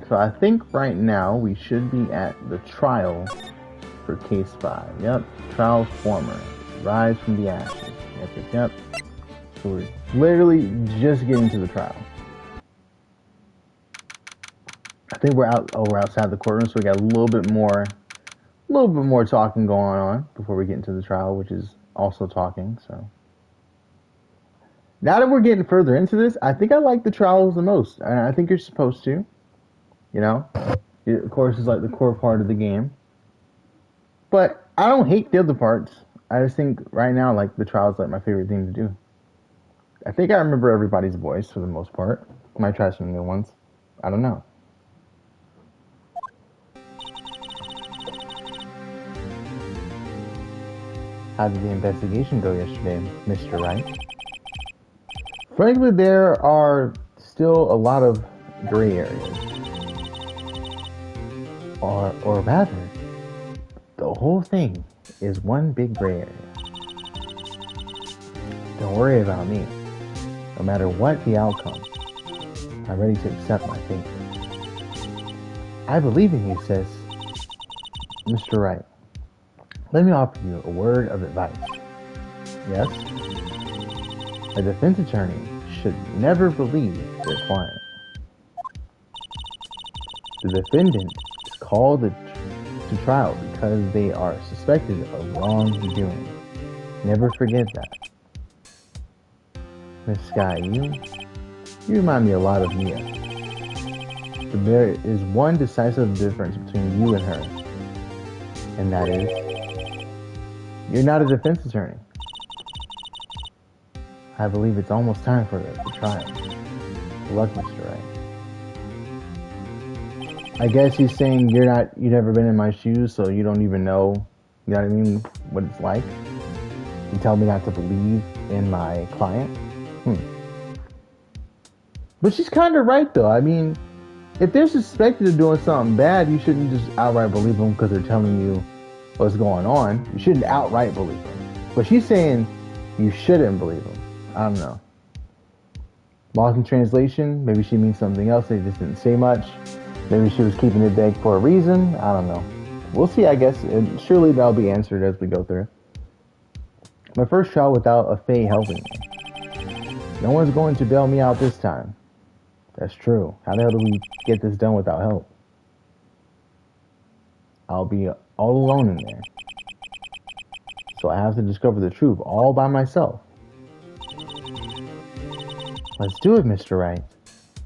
So I think right now we should be at the trial for case 5. Yep, trial former. Rise from the ashes. Yep. So we're literally just getting to the trial. I think we're outside the courtroom, so we got a little bit more talking going on before we get into the trial, which is also talking. So now that we're getting further into this, I think I like the trials the most, and I think you're supposed to. You know, it, of course, it's like the core part of the game. But I don't hate the other parts. I just think right now, like the trials, like my favorite thing to do. I think I remember everybody's voice for the most part. Might try some new ones. I don't know. How did the investigation go yesterday, Mr. Wright? Frankly, there are still a lot of gray areas. Or rather, the whole thing is one big gray area. Don't worry about me. No matter what the outcome, I'm ready to accept my fate. I believe in you, sis. Mr. Wright, let me offer you a word of advice. Yes? A defense attorney should never believe their client. The defendant is called to trial because they are suspected of wrongdoing. Never forget that. Miss Sky, you remind me a lot of Mia. But there is one decisive difference between you and her, and that is, you're not a defense attorney. I believe it's almost time for the trial. Good luck, Mr. Wright. I guess he's saying you've never been in my shoes, so you don't even know, you know what I mean, what it's like. You tell me not to believe in my client. But she's kind of right, though. I mean, if they're suspected of doing something bad, you shouldn't just outright believe them because they're telling you what's going on. You shouldn't outright believe them. But she's saying you shouldn't believe them. I don't know. Lost in translation, maybe she means something else. They just didn't say much. Maybe she was keeping it vague for a reason. I don't know. We'll see, I guess. And surely that'll be answered as we go through. My first trial without a Fae helping me. No one's going to bail me out this time. That's true. How the hell do we get this done without help? I'll be all alone in there. So I have to discover the truth all by myself. Let's do it, Mr. Wright.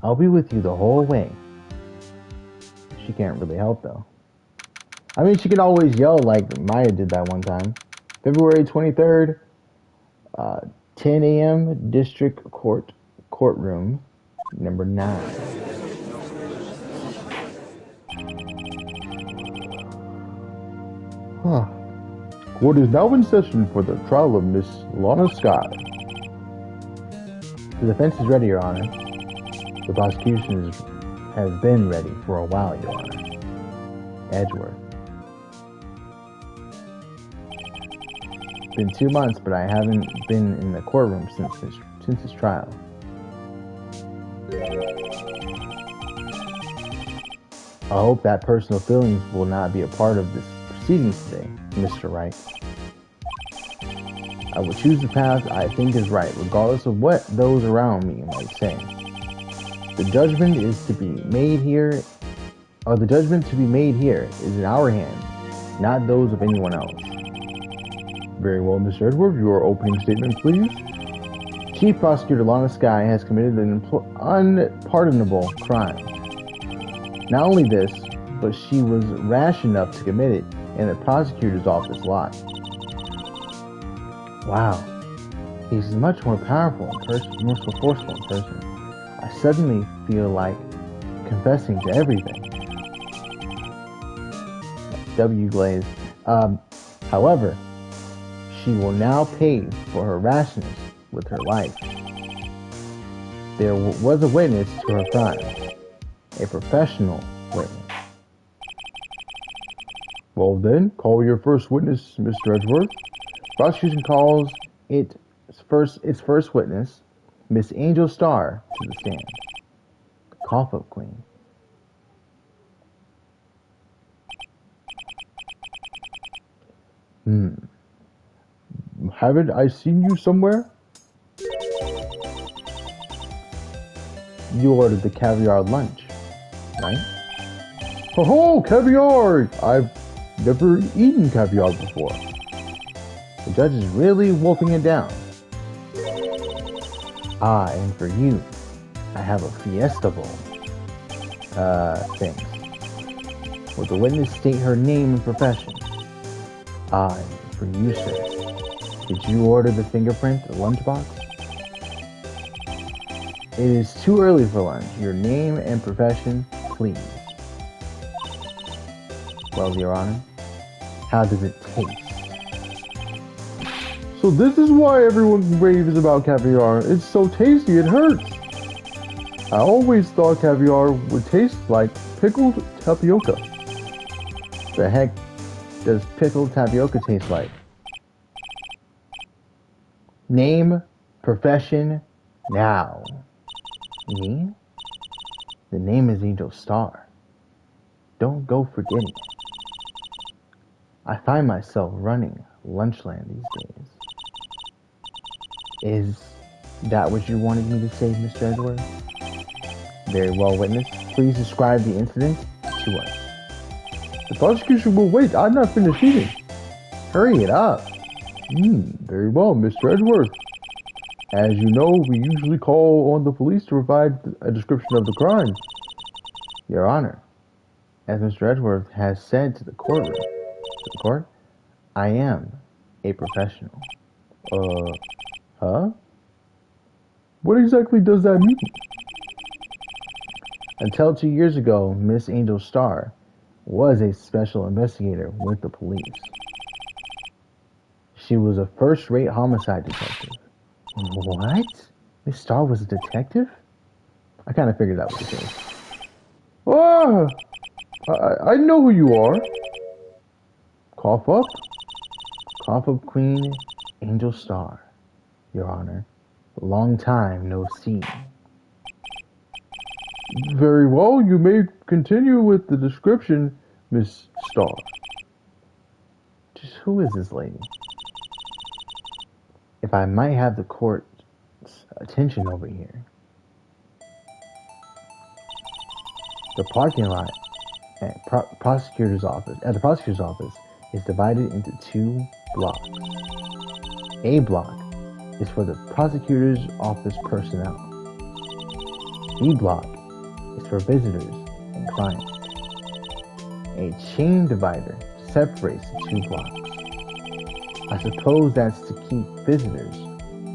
I'll be with you the whole way. She can't really help, though. I mean, she could always yell like Maya did that one time. February 23rd, 10 a.m. District Courtroom, number 9. Court is now in session for the trial of Miss Lana Sky. The defense is ready, Your Honor. The prosecution has been ready for a while, Your Honor. Edgeworth. It's been 2 months, but I haven't been in the courtroom since his trial. I hope that personal feelings will not be a part of this proceedings today, Mr. Wright. I will choose the path I think is right, regardless of what those around me might say. The judgment is to be made here, or the judgment to be made here is in our hands, not those of anyone else. Very well, Mr. Edward, your opening statement, please. Chief Prosecutor Lana Sky has committed an unpardonable crime. Not only this, but she was rash enough to commit it in the prosecutor's office lot. Wow, he's much more powerful in person, more forceful in person. I suddenly feel like confessing to everything. W. Glaze. However, she will now pay for her rashness with her life. There was a witness to her crime, a professional witness. Well then, call your first witness, Mr. Edgeworth. Prosecution calls its first witness, Miss Angel Star to the stand. Cough-up queen. Haven't I seen you somewhere? You ordered the caviar lunch, right? Oh, caviar! I've never eaten caviar before. The judge is really wolfing it down. Ah, and for you, I have a fiesta bowl. Thanks. Will the witness state her name and profession? Ah, and for you, sir, did you order the fingerprint lunchbox? It is too early for lunch. Your name and profession, please. Well, Your Honor, how does it taste? So this is why everyone raves about caviar. It's so tasty, it hurts. I always thought caviar would taste like pickled tapioca. The heck does pickled tapioca taste like? Name, profession, now. Me? The name is Angel Star. Don't go forgetting it. I find myself running Lunchland these days. Is that what you wanted me to say, Mr. Edward? Very well, witness. Please describe the incident to us. The prosecution will wait. I'm not finished eating. Hurry it up. Very well, Mr. Edward. As you know, we usually call on the police to provide a description of the crime. Your Honor, as Mr. Edward has said to the court, I am a professional. Huh? What exactly does that mean? Until 2 years ago, Miss Angel Star was a special investigator with the police. She was a first-rate homicide detective. What? Miss Star was a detective? I kind of figured that was the case. Ah! I know who you are. Cough up? Cough up Queen Angel Star, Your Honor. Long time no see. Very well, you may continue with the description, Miss Star. Just who is this lady? If I might have the court's attention over here. The parking lot at the prosecutor's office is divided into 2 blocks. A block is for the prosecutor's office personnel. B block is for visitors and clients. A chain divider separates the 2 blocks. I suppose that's to keep visitors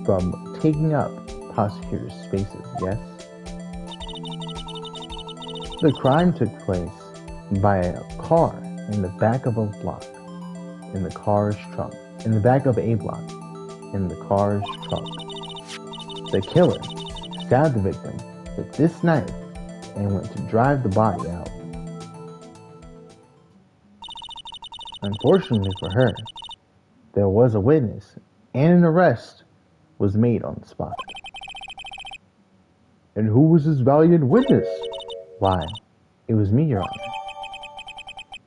from taking up prosecutors' spaces, yes? The crime took place by a car in the back of a block, in the car's trunk, in the back of a block, in the car's trunk. The killer stabbed the victim with this knife and went to drive the body out. Unfortunately for her, there was a witness and an arrest was made on the spot. And who was this valiant witness? Why, it was me, Your Honor.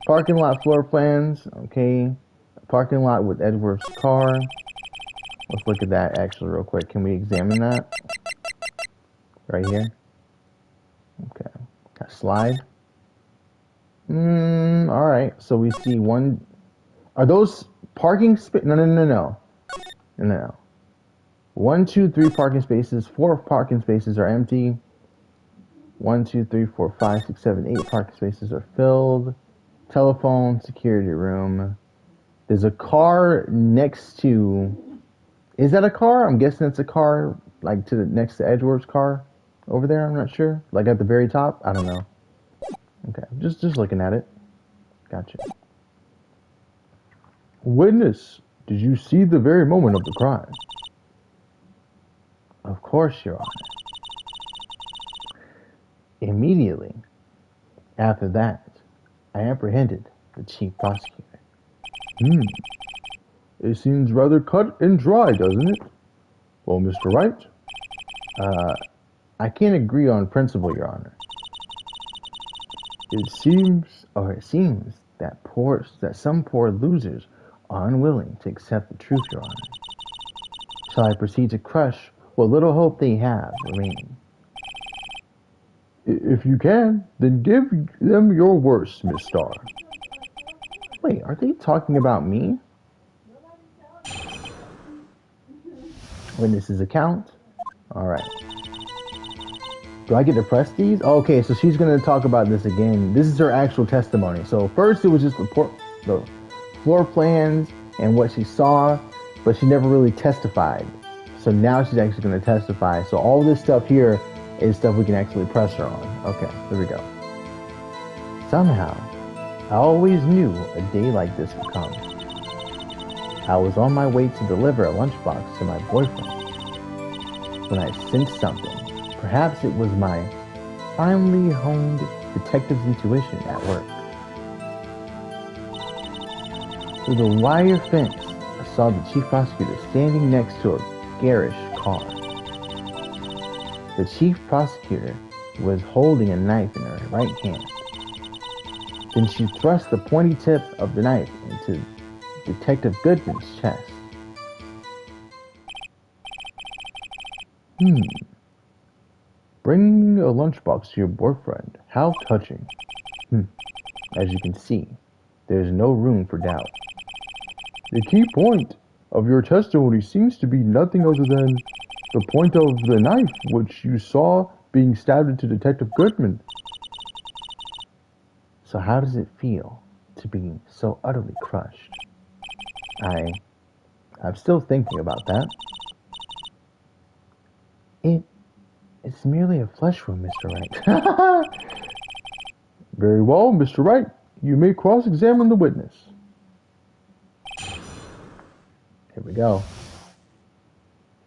Parking lot floor plans, okay. Parking lot with Edward's car. Let's look at that actually real quick. Can we examine that? Right here. Okay. Got a slide. Alright. So we see one. Are those parking spaces? No. 1, 2, 3 parking spaces. 4 parking spaces are empty. 1, 2, 3, 4, 5, 6, 7, 8 parking spaces are filled. Telephone, security room. There's a car next to. Is that a car? I'm guessing it's a car, like next to Edward's car over there. I'm not sure. Like at the very top. I don't know. Okay, just looking at it. Gotcha. Witness, did you see the very moment of the crime? Of course, Your Honor. Immediately after that, I apprehended the chief prosecutor. It seems rather cut and dry, doesn't it? Well, Mr. Wright, Uh, I can't agree on principle, Your Honor. It seems that some poor losers are unwilling to accept the truth, Your Honor. Shall I proceed to crush what little hope they have remaining? If you can, then give them your worst, Miss Starr. Wait, are they talking about me? Witness's account? Alright. Do I get to press these? Okay, so she's going to talk about this again. This is her actual testimony. So first it was just the floor plans and what she saw, but she never really testified. So now she's actually going to testify. So all this stuff here is stuff we can actually press her on. Okay, here we go. Somehow, I always knew a day like this would come. I was on my way to deliver a lunchbox to my boyfriend when I sensed something. Perhaps it was my finely honed detective's intuition at work. Through the wire fence, I saw the chief prosecutor standing next to a garish car. The chief prosecutor was holding a knife in her right hand. Then she thrust the pointy tip of the knife into Detective Goodman's chest. Bringing a lunchbox to your boyfriend. How touching. As you can see, there's no room for doubt. The key point of your testimony seems to be nothing other than the point of the knife which you saw being stabbed into Detective Goodman. So how does it feel to be so utterly crushed? I'm still thinking about that. It's merely a flesh wound, Mr. Wright. Very well, Mr. Wright. You may cross-examine the witness. Here we go.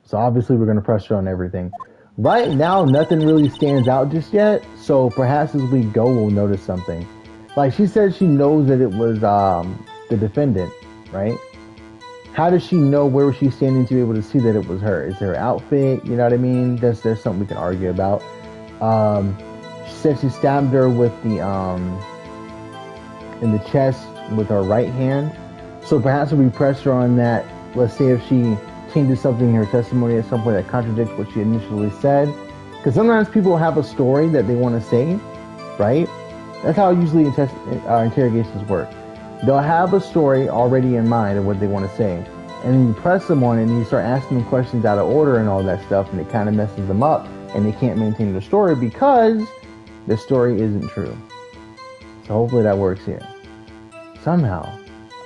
So obviously we're going to press her on everything. Right now, nothing really stands out just yet. So perhaps as we go, we'll notice something. Like she said, she knows that it was the defendant, right? How does she know where was she standing to be able to see that it was her? Is her outfit? You know what I mean? There's something we can argue about. She said she stabbed her with the in the chest with her right hand. So perhaps if we press her on that, let's say if she changes something in her testimony at some point that contradicts what she initially said. Because sometimes people have a story that they want to say, right? That's how usually interrogations work. They'll have a story already in mind of what they want to say. And then you press them on it and you start asking them questions out of order and all that stuff, and it kind of messes them up and they can't maintain their story because the story isn't true. So hopefully that works here. Somehow,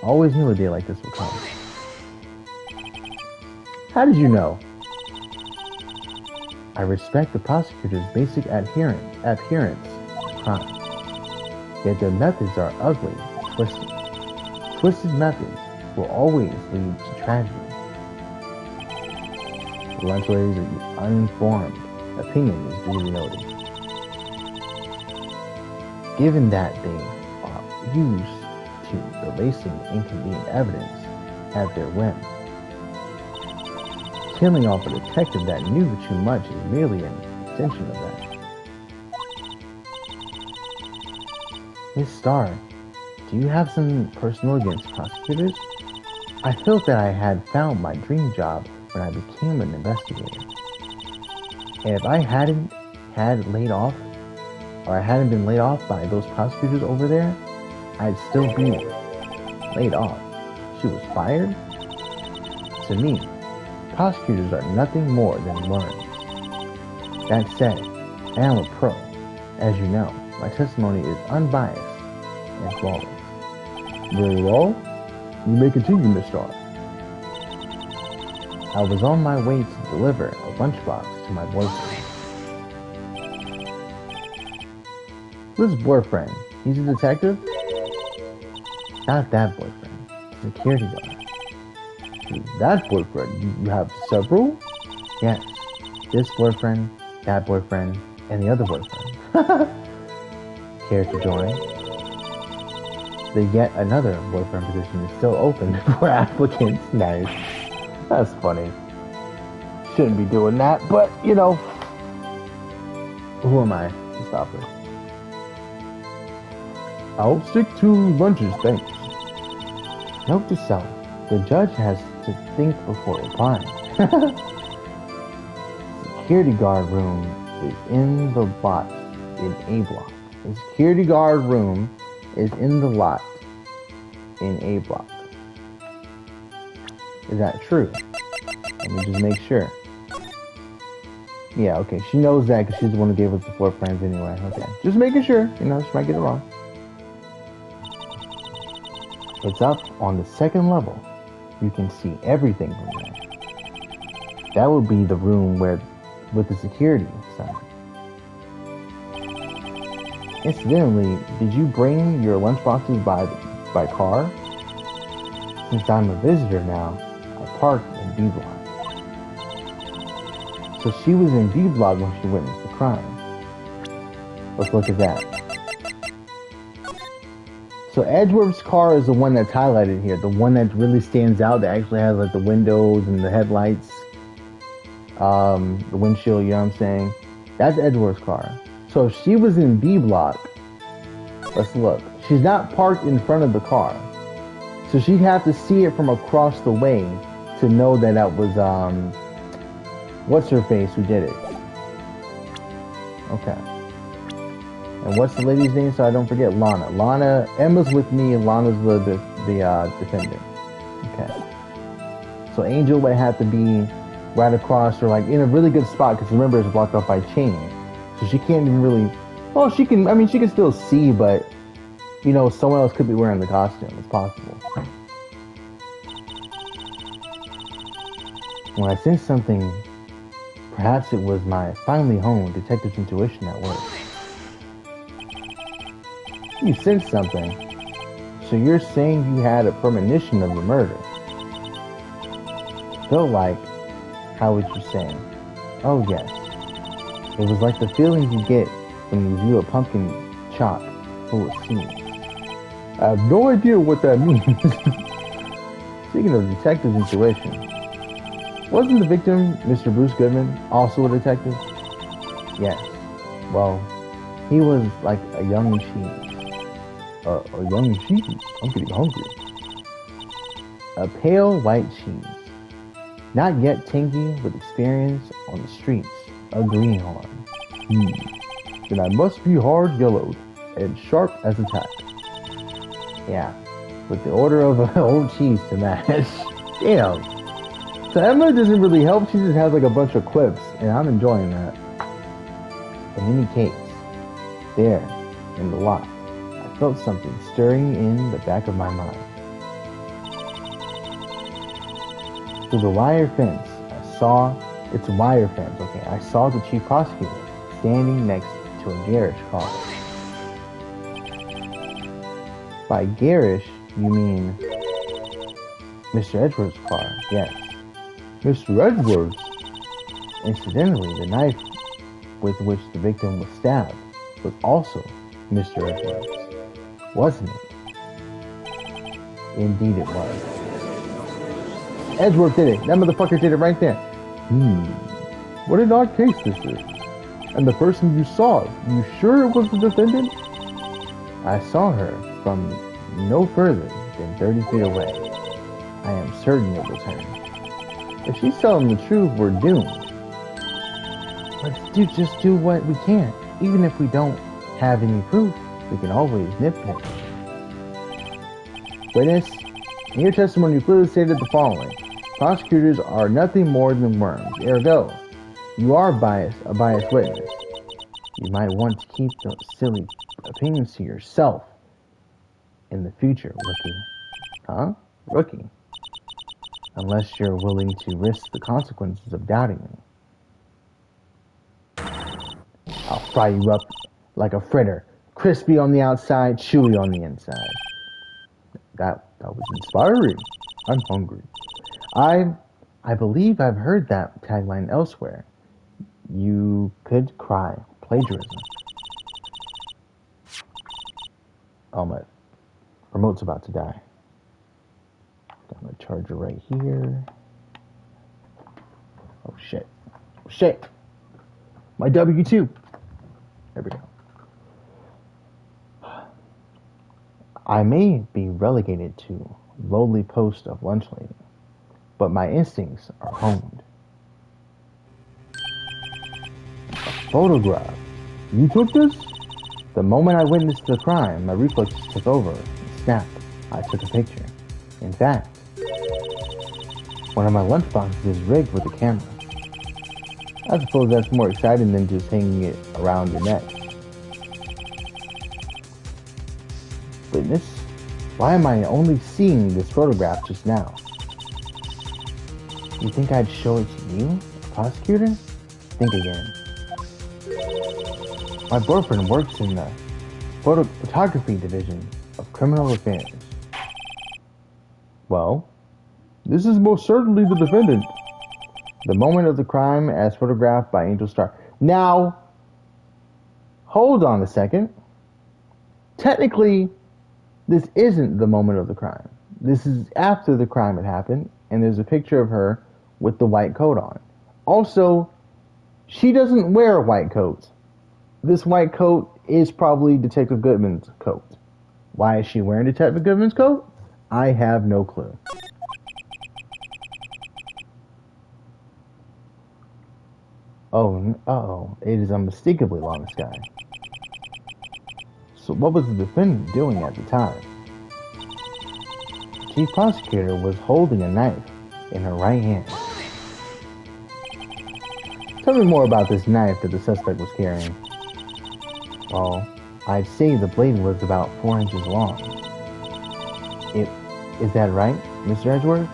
I always knew a day like this would come. How did you know? I respect the prosecutor's basic adherence to crime. Yet their methods are ugly and twisted. Twisted methods will always lead to tragedy. The lunch lady's uninformed opinion is duly noted. Given that they are used to erasing inconvenient evidence at their whim, killing off a detective that knew too much is merely an extension of that. Miss Starr, do you have something personal against prosecutors? I felt that I had found my dream job when I became an investigator. And if I hadn't laid off, or I hadn't been laid off by those prosecutors over there, I'd still be laid off. She was fired? To me, prosecutors are nothing more than worms. That said, I am a pro. As you know, my testimony is unbiased and flawless. Very well. You may continue, Miss Starr. I was on my way to deliver a lunchbox to my boyfriend. This boyfriend, he's a detective? Not that boyfriend, security guard. That boyfriend, you have several? Yes, this boyfriend, that boyfriend, and the other boyfriend. Care to join? The yet another boyfriend position is still open for applicants. Nice. That's funny. Shouldn't be doing that, but you know, Who am I to stop her? I'll stick to lunches, thanks. Note to self, the judge has to think before replying. Security guard room is in the lot in A block. The security guard room is in the lot in A block. Is that true? Let me just make sure. Yeah, okay. She knows that because she's the one who gave us the floor plans anyway. Okay. Just making sure. You know, she might get it wrong. It's up on the second level. You can see everything from there. That would be the room where, with the security sign. Incidentally, did you bring your lunchboxes by car? Since I'm a visitor now, I parked in B block. So she was in B block when she witnessed the crime. Let's look at that. So Edgeworth's car is the one that's highlighted here, the one that really stands out, that actually has like the windows and the headlights, the windshield, you know what I'm saying? That's Edgeworth's car. So if she was in B block, let's look. She's not parked in front of the car. So she'd have to see it from across the way to know that that was, what's her face who did it. Okay. And what's the lady's name so I don't forget? Lana. Emma's with me and Lana's the defendant. Okay. So Angel would have to be right across or like in a really good spot because remember it's blocked off by chain. So she can't even really, well she can still see, but you know, someone else could be wearing the costume. It's possible. When I sense something, perhaps it was my finely honed detective's intuition at work. You sensed something. So you're saying you had a premonition of the murder. Felt like, how would you say? Oh yes. It was like the feeling you get when you view a pumpkin chop full of seeds. I have no idea what that means. Speaking of detective's intuition, wasn't the victim, Mr. Bruce Goodman, also a detective? Yes. Well, he was like a young cheese. A young cheese? I'm getting hungry. A pale white cheese. Not yet tangy with experience on the streets. A greenhorn. Then I must be hard yellowed and sharp as a tack. Yeah, with the order of an old cheese to match. Damn. So Emma doesn't really help, she just has like a bunch of quips, and I'm enjoying that. In any case, there, in the lot, I felt something stirring in the back of my mind. Through the wire fence, it's a wire fence, okay, I saw the chief prosecutor standing next to a garish car. By garish, you mean Mr. Edwards' car, yes. Mr. Edwards? Incidentally, the knife with which the victim was stabbed was also Mr. Edwards, wasn't it? Indeed it was. Edwards did it. That motherfucker did it right there. What an odd case this is. And the person you saw, you sure it was the defendant? I saw her from no further than 30 feet away. I am certain it was her. If she's telling the truth, we're doomed. Let's just do what we can. Even if we don't have any proof, we can always nitpick. Witness, in your testimony you clearly stated the following. Prosecutors are nothing more than worms. Ergo, you are a biased witness. You might want to keep those silly opinions to yourself in the future, rookie. Huh? Rookie. Unless you're willing to risk the consequences of doubting me. I'll fry you up like a fritter. Crispy on the outside, chewy on the inside. That was inspiring. I'm hungry. I believe I've heard that tagline elsewhere. You could cry. Plagiarism. Oh, my remote's about to die. Got my charger right here. Oh shit. Oh shit. My W2. Here we go. I may be relegated to lowly post of lunch lady, but my instincts are honed. A photograph. You took this? The moment I witnessed the crime, my reflexes took over. Snap. I took a picture. In fact, one of my lunchboxes is rigged with a camera. I suppose that's more exciting than just hanging it around your neck. Witness? Why am I only seeing this photograph just now? You think I'd show it to you, prosecutor? Think again. My boyfriend works in the photography division of criminal affairs. Well, this is most certainly the defendant. The moment of the crime as photographed by Angel Star. Now, hold on a second. Technically, this isn't the moment of the crime. This is after the crime had happened, and there's a picture of her with the white coat on. Also, she doesn't wear a white coat. This white coat is probably Detective Goodman's coat. Why is she wearing Detective Goodman's coat? I have no clue. Oh, it is unmistakably Lana Sky. So what was the defendant doing at the time? The chief prosecutor was holding a knife in her right hand. Tell me more about this knife that the suspect was carrying. Well, I'd say the blade was about 4 inches long. Is that right, Mr. Edgeworth?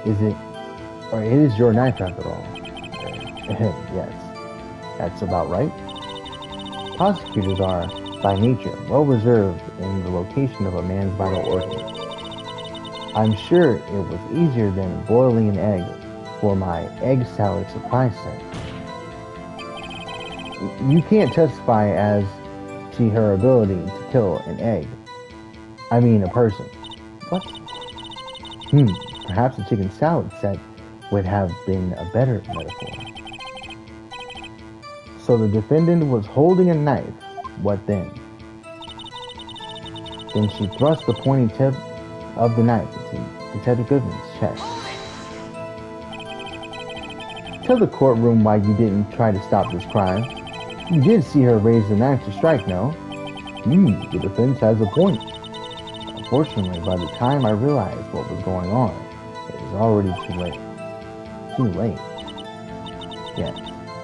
It is your knife after all? Yes, that's about right. Prosecutors are, by nature, well reserved in the location of a man's vital organs. I'm sure it was easier than boiling an egg for my egg salad surprise set. You can't testify as to her ability to kill an egg. I mean a person. What? Perhaps a chicken salad set would have been a better metaphor. So the defendant was holding a knife. What then? Then she thrust the pointy tip of the knife into Detective Goodman's chest. Tell the courtroom why you didn't try to stop this crime. You did see her raise the knife to strike, no? The defense has a point. Unfortunately, by the time I realized what was going on, it was already too late. Too late? Yes.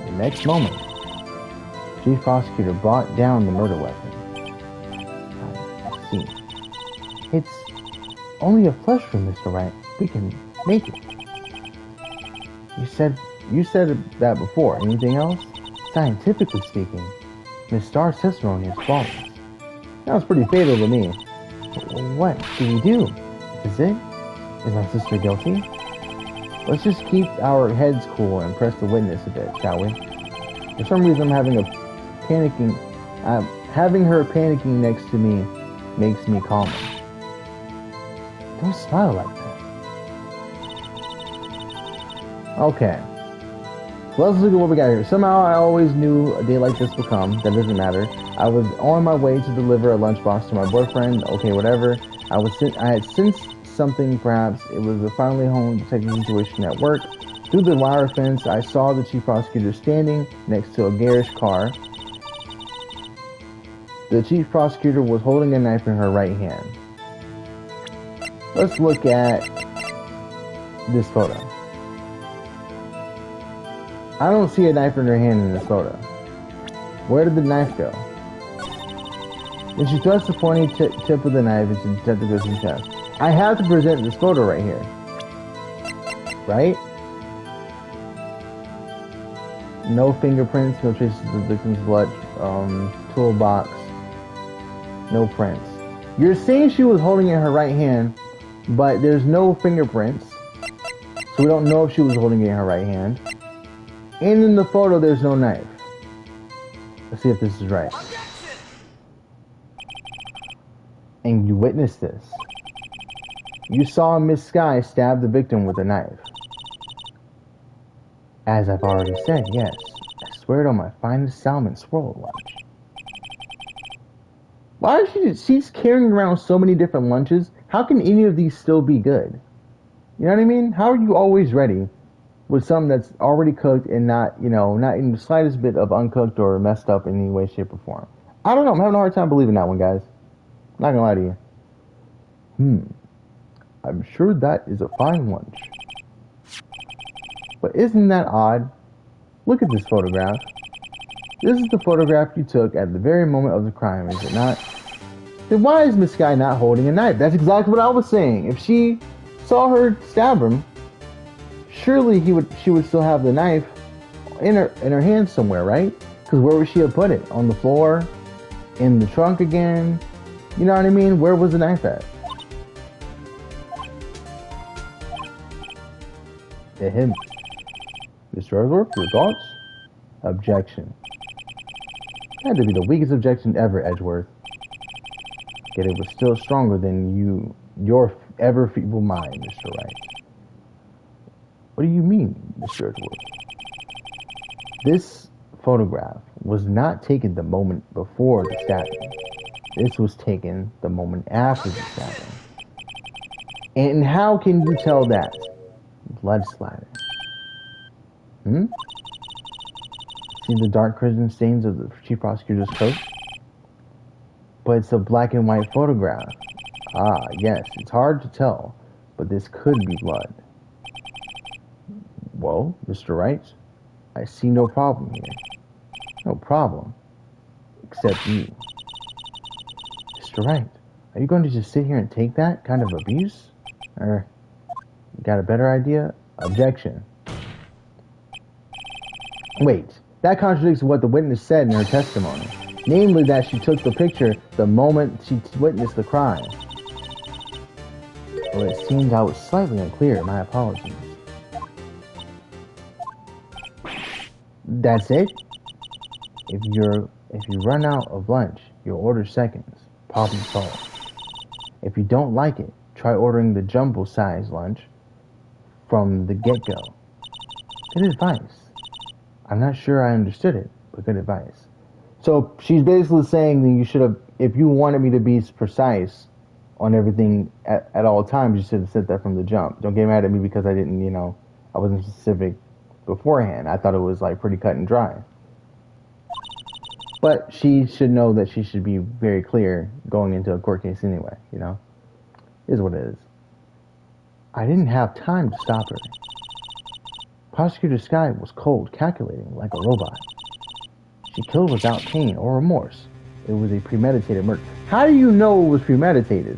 The next moment, the chief prosecutor brought down the murder weapon. I see. It's only a flesh wound, Mr. Wright. We can make it. You said that before. Anything else? Scientifically speaking, Miss Starr's testimony is flawless. Sounds pretty fatal to me. What do we do? Is it? Is my sister guilty? Let's just keep our heads cool and press the witness a bit, shall we? For some reason, having her panicking next to me makes me calmer. Don't smile like that. Okay. So let's look at what we got here. Somehow I always knew a day like this would come. That doesn't matter. I was on my way to deliver a lunchbox to my boyfriend. Okay, whatever. I had sensed something, perhaps. It was a finally home detective intuition at work. Through the wire fence, I saw the chief prosecutor standing next to a garish car. The chief prosecutor was holding a knife in her right hand. Let's look at this photo. I don't see a knife in her hand in this photo. Where did the knife go? Then she thrust the pointy tip of the knife into Detective Goodman's chest. I have to present this photo right here. Right? No fingerprints, no traces of the victim's blood, toolbox, no prints. You're saying she was holding it in her right hand, but there's no fingerprints, so we don't know if she was holding it in her right hand. And in the photo, there's no knife. Let's see if this is right. And you witnessed this. You saw Miss Sky stab the victim with a knife. As I've already said, yes. I swear it on my finest salmon swirl lunch. Why is she's carrying around so many different lunches? How can any of these still be good? You know what I mean? How are you always ready with something that's already cooked and not, not in the slightest bit of uncooked or messed up in any way, shape, or form? I don't know. I'm having a hard time believing that one, guys. I'm not gonna lie to you. I'm sure that is a fine lunch. But isn't that odd? Look at this photograph. This is the photograph you took at the very moment of the crime, is it not? Then why is Miss Sky not holding a knife? That's exactly what I was saying. If she saw her stab him, surely she would still have the knife in her hand somewhere, right? Because where would she have put it? On the floor? In the trunk again? You know what I mean? Where was the knife at? To him. Mr. Edgeworth, your thoughts? Objection. That had to be the weakest objection ever, Edgeworth. Yet it was still stronger than your ever feeble mind, Mr. Wright. What do you mean, Mr. Edgeworth? This photograph was not taken the moment before the stabbing. This was taken the moment after the stabbing. And how can you tell that? Blood splatter. See the dark crimson stains of the chief prosecutor's coat? But it's a black and white photograph. Ah, yes, it's hard to tell, but this could be blood. Well, Mr. Wright, I see no problem here. No problem. Except you. Mr. Wright, are you going to just sit here and take that kind of abuse? Or, you got a better idea? Objection. Wait, that contradicts what the witness said in her testimony. Namely that she took the picture the moment she witnessed the crime. Well, it seems I was slightly unclear. My apologies. That's it? If you run out of lunch, you'll order seconds. Problem solved. If you don't like it, try ordering the jumbo size lunch from the get-go. Good advice. I'm not sure I understood it, but good advice. So she's basically saying that you should have, if you wanted me to be precise on everything at all times, you should have said that from the jump. Don't get mad at me because I didn't, I wasn't specific beforehand. I thought it was like pretty cut and dry. But she should know that she should be very clear going into a court case anyway, Is what it is. I didn't have time to stop her. Prosecutor Sky was cold, calculating like a robot. She killed without pain or remorse. It was a premeditated murder. How do you know it was premeditated?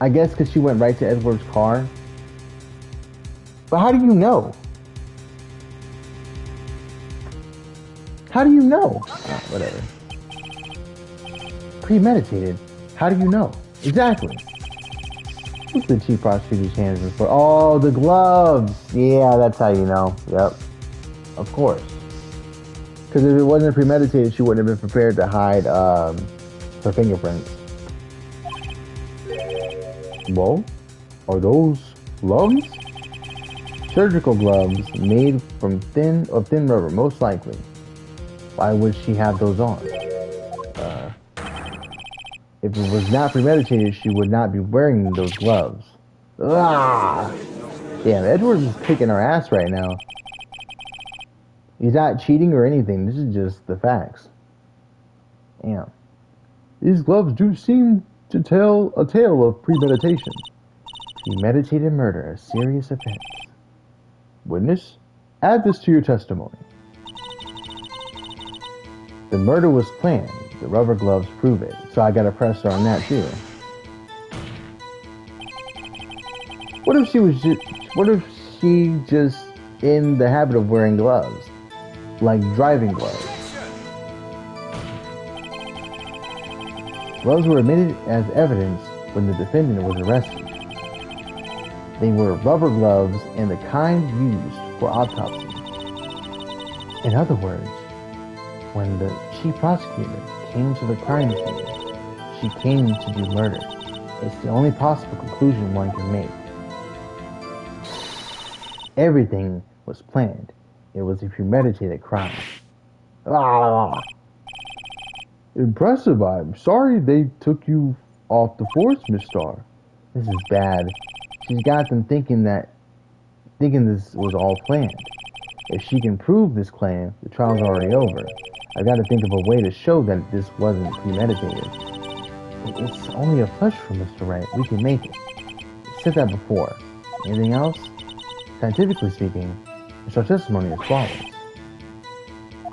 I guess because she went right to Edward's car. But how do you know? How do you know? Whatever. Premeditated. How do you know? Exactly. Look at the chief prosecutor's hands for all the gloves. Yeah, that's how you know. Yep. Of course. Because if it wasn't premeditated, she wouldn't have been prepared to hide her fingerprints. Well, are those gloves? Surgical gloves made from thin rubber, most likely. Why would she have those on? If it was not premeditated, she would not be wearing those gloves. Ah! Damn, Edward is kicking our ass right now. He's not cheating or anything. This is just the facts. Damn. These gloves do seem to tell a tale of premeditation. Premeditated murder, a serious offense. Witness, add this to your testimony. The murder was planned. The rubber gloves prove it. So I gotta press her on that too. What if she just in the habit of wearing gloves? Like driving gloves. Gloves were admitted as evidence when the defendant was arrested. They were rubber gloves and the kind used for autopsy. In other words, when the chief prosecutor came to the crime scene, she came to do murder. It's the only possible conclusion one can make. Everything was planned. It was a premeditated crime. Ah. Impressive. I'm sorry they took you off the force, Miss Star. This is bad. She's got them thinking this was all planned. If she can prove this claim, the trial's already over. I gotta think of a way to show that this wasn't premeditated. It's only a push for Mr. Wright. We can make it. I said that before. Anything else? Scientifically speaking, our testimony is flawless.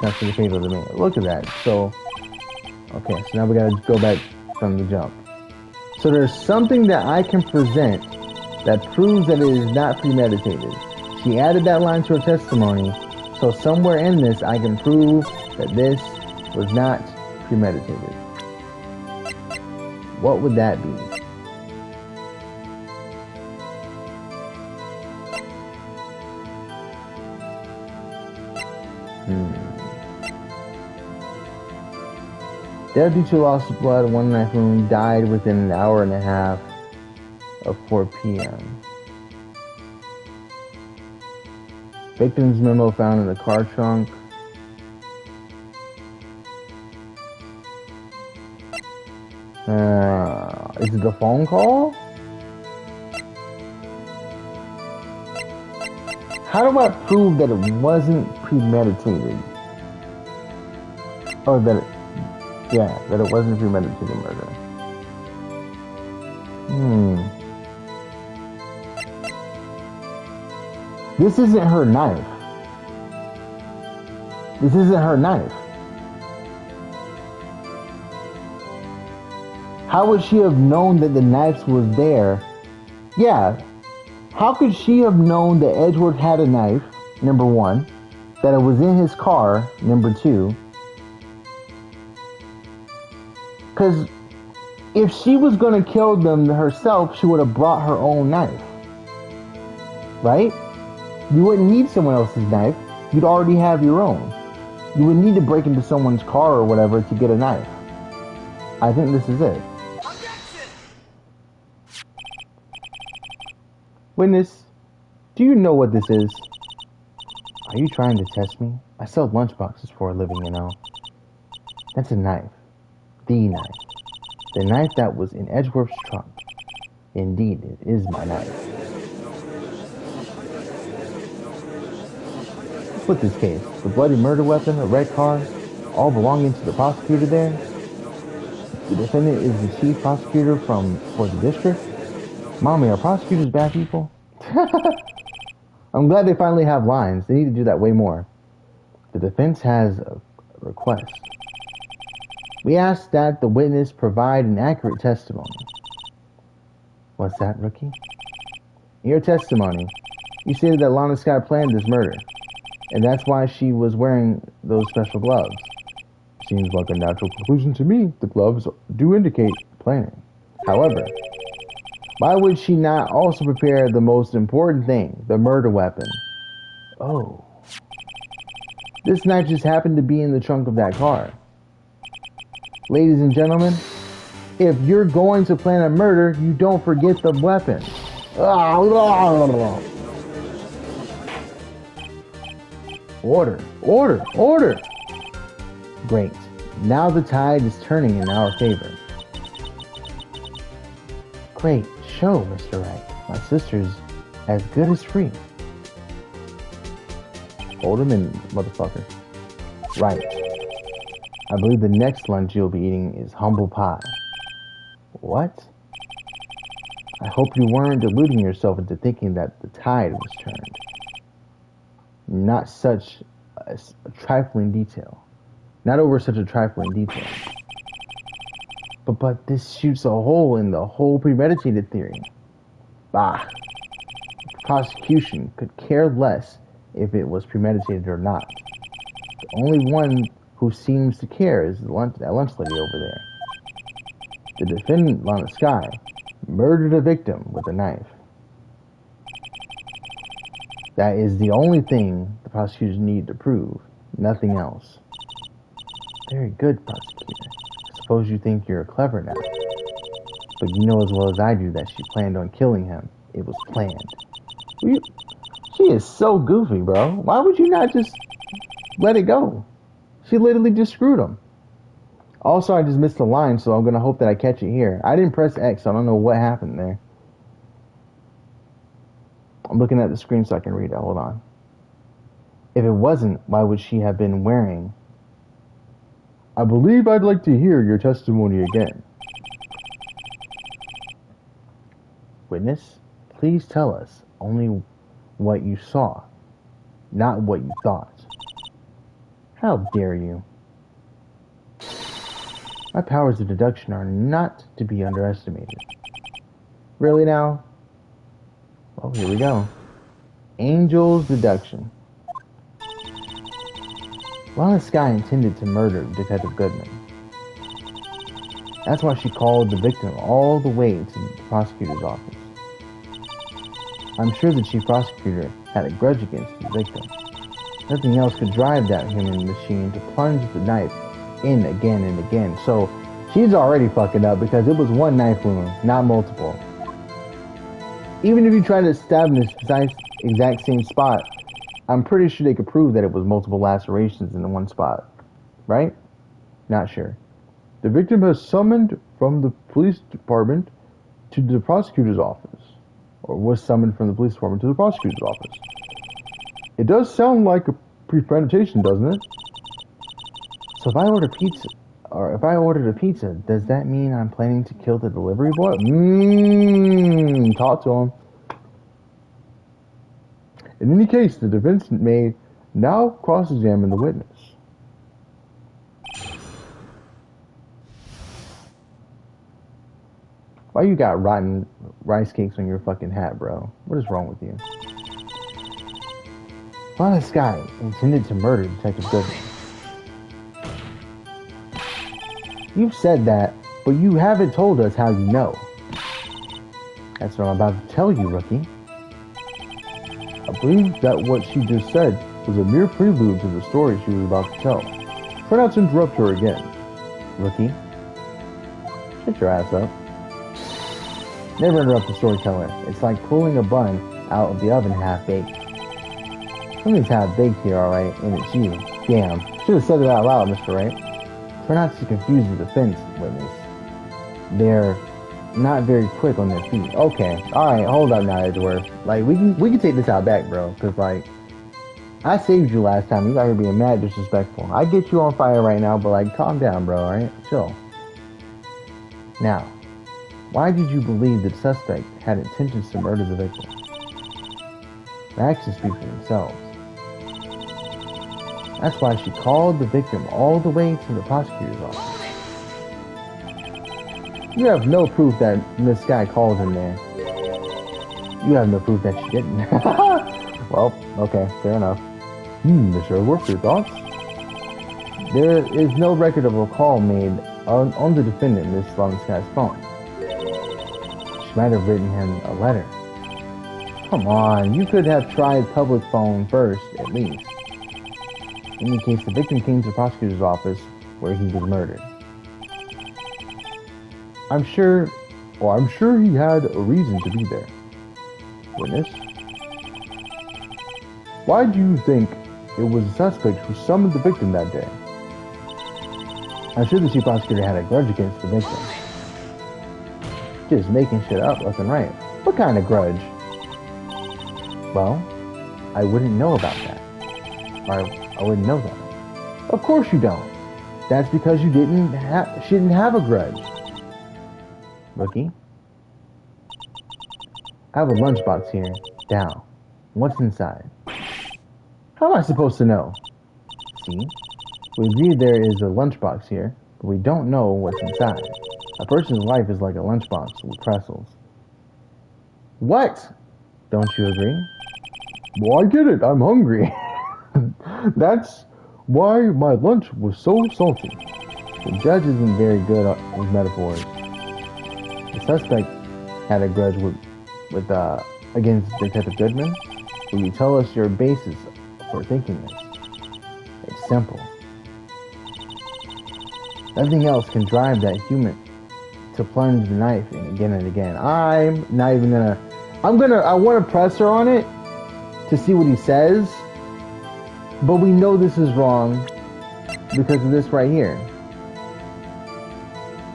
That's the favor of the man. Look at that. So, okay, so now we gotta go back from the jump. So there's something that I can present that proves that it is not premeditated. She added that line to her testimony, so somewhere in this I can prove that this was not premeditated. What would that be? Death due to loss of blood, one knife wound, died within an hour and a half of 4 p.m. Victim's memo found in the car trunk. Is it the phone call? How do I prove that it wasn't premeditated? Or that it wasn't premeditated murder. This isn't her knife. This isn't her knife. How would she have known that the knife was there? Yeah. How could she have known that Edgeworth had a knife, number one, that it was in his car, number two? Because if she was going to kill them herself, she would have brought her own knife. Right? You wouldn't need someone else's knife. You'd already have your own. You would need to break into someone's car or whatever to get a knife. I think this is it. Witness, do you know what this is? Are you trying to test me? I sell lunchboxes for a living, you know. That's a knife. The knife. The knife that was in Edgeworth's trunk. Indeed, it is my knife. Let's put this case. The bloody murder weapon, a red car, all belonging to the prosecutor there. The defendant is the chief prosecutor for the district. Mommy, are prosecutors bad people? I'm glad they finally have lines. They need to do that way more. The defense has a request. We ask that the witness provide an accurate testimony. What's that, rookie? In your testimony, you stated that Lana Scott planned this murder, and that's why she was wearing those special gloves. Seems like a natural conclusion to me. The gloves do indicate planning. However, why would she not also prepare the most important thing, the murder weapon? Oh. This knife just happened to be in the trunk of that car. Ladies and gentlemen, if you're going to plan a murder, you don't forget the weapon. Order, order, order. Great. Now the tide is turning in our favor. Great show, Mr. Wright. My sister's as good as free. Hold him in, motherfucker. Right. I believe the next lunch you'll be eating is humble pie. What? I hope you weren't deluding yourself into thinking that the tide was turned. Not such a trifling detail. Not over such a trifling detail. But this shoots a hole in the whole premeditated theory. Bah. The prosecution could care less if it was premeditated or not. The only one who seems to care is that lunch lady over there. The defendant, Lana Sky, murdered a victim with a knife. That is the only thing the prosecutors need to prove. Nothing else. Very good, prosecutor. I suppose you think you're clever now. But you know as well as I do that she planned on killing him. It was planned. She is so goofy, bro. Why would you not just let it go? She literally just screwed him. Also, I just missed the line, so I'm gonna hope that I catch it here. I didn't press X, so I don't know what happened there. I'm looking at the screen so I can read it. Hold on. If it wasn't, why would she have been wearing? I believe I'd like to hear your testimony again. Witness, please tell us only what you saw, not what you thought. How dare you? My powers of deduction are not to be underestimated. Really now? Well, here we go. Angel's deduction. Lana Skye intended to murder Detective Goodman. That's why she called the victim all the way to the prosecutor's office. I'm sure the chief prosecutor had a grudge against the victim. Nothing else could drive that human machine to plunge the knife in again and again. So she's already fucking up because it was one knife wound, not multiple. Even if you try to stab in the exact same spot, I'm pretty sure they could prove that it was multiple lacerations in the one spot. Right? Not sure. The victim has summoned from the police department to the prosecutor's office. Or was summoned from the police department to the prosecutor's office. It does sound like a premeditation, doesn't it? So if I order pizza, or if I ordered a pizza, does that mean I'm planning to kill the delivery boy? Talk to him. In any case, the defense may now cross-examine the witness. Why you got rotten rice cakes on your fucking hat, bro? What is wrong with you? Lana Skye intended to murder Detective Goodman. You've said that, but you haven't told us how you know. That's what I'm about to tell you, rookie. I believe that what she just said was a mere prelude to the story she was about to tell. Try not to interrupt her again. Rookie, shut your ass up. Never interrupt the storyteller. It's like pulling a bun out of the oven half-baked. Something's half-baked here, alright, and it's you. Damn. Should have said it out loud, Mr. Wright. Try not to confuse the defense witness. They're not very quick on their feet. Okay, alright, hold up now, Edgeworth. Like, we can take this out back, bro. Cause, like, I saved you last time. You guys are being mad disrespectful. I get you on fire right now, but, like, calm down, bro, alright? Chill. Now, why did you believe that the suspect had intentions to murder the victim? The actions speak for themselves. That's why she called the victim all the way to the prosecutor's office. You have no proof that Miss Skye called him there. You have no proof that she didn't. Well, okay, fair enough. Mr. Edgeworth, your thoughts? There is no record of a call made on the defendant, Miss Lana Skye's phone. She might have written him a letter. Come on, you could have tried public phone first, at least. In any case, the victim came to the prosecutor's office where he was murdered. I'm sure he had a reason to be there. Witness? Why do you think it was the suspect who summoned the victim that day? I'm sure the chief prosecutor had a grudge against the victim. Just making shit up left and right. What kind of grudge? Well, I wouldn't know about that. Or I wouldn't know that. Of course you don't. That's because she didn't have a grudge. Rookie? I have a lunchbox here. Down. What's inside? How am I supposed to know? See? We agree there is a lunchbox here, but we don't know what's inside. A person's life is like a lunchbox with pretzels. What? Don't you agree? Well, I get it. I'm hungry. That's why my lunch was so salty. The judge isn't very good with metaphors. The suspect had a grudge against Detective Goodman. Will you tell us your basis for thinking this? It's simple. Nothing else can drive that human to plunge the knife in again and again. I'm not even gonna... I want to press her on it to see what he says. But we know this is wrong because of this right here.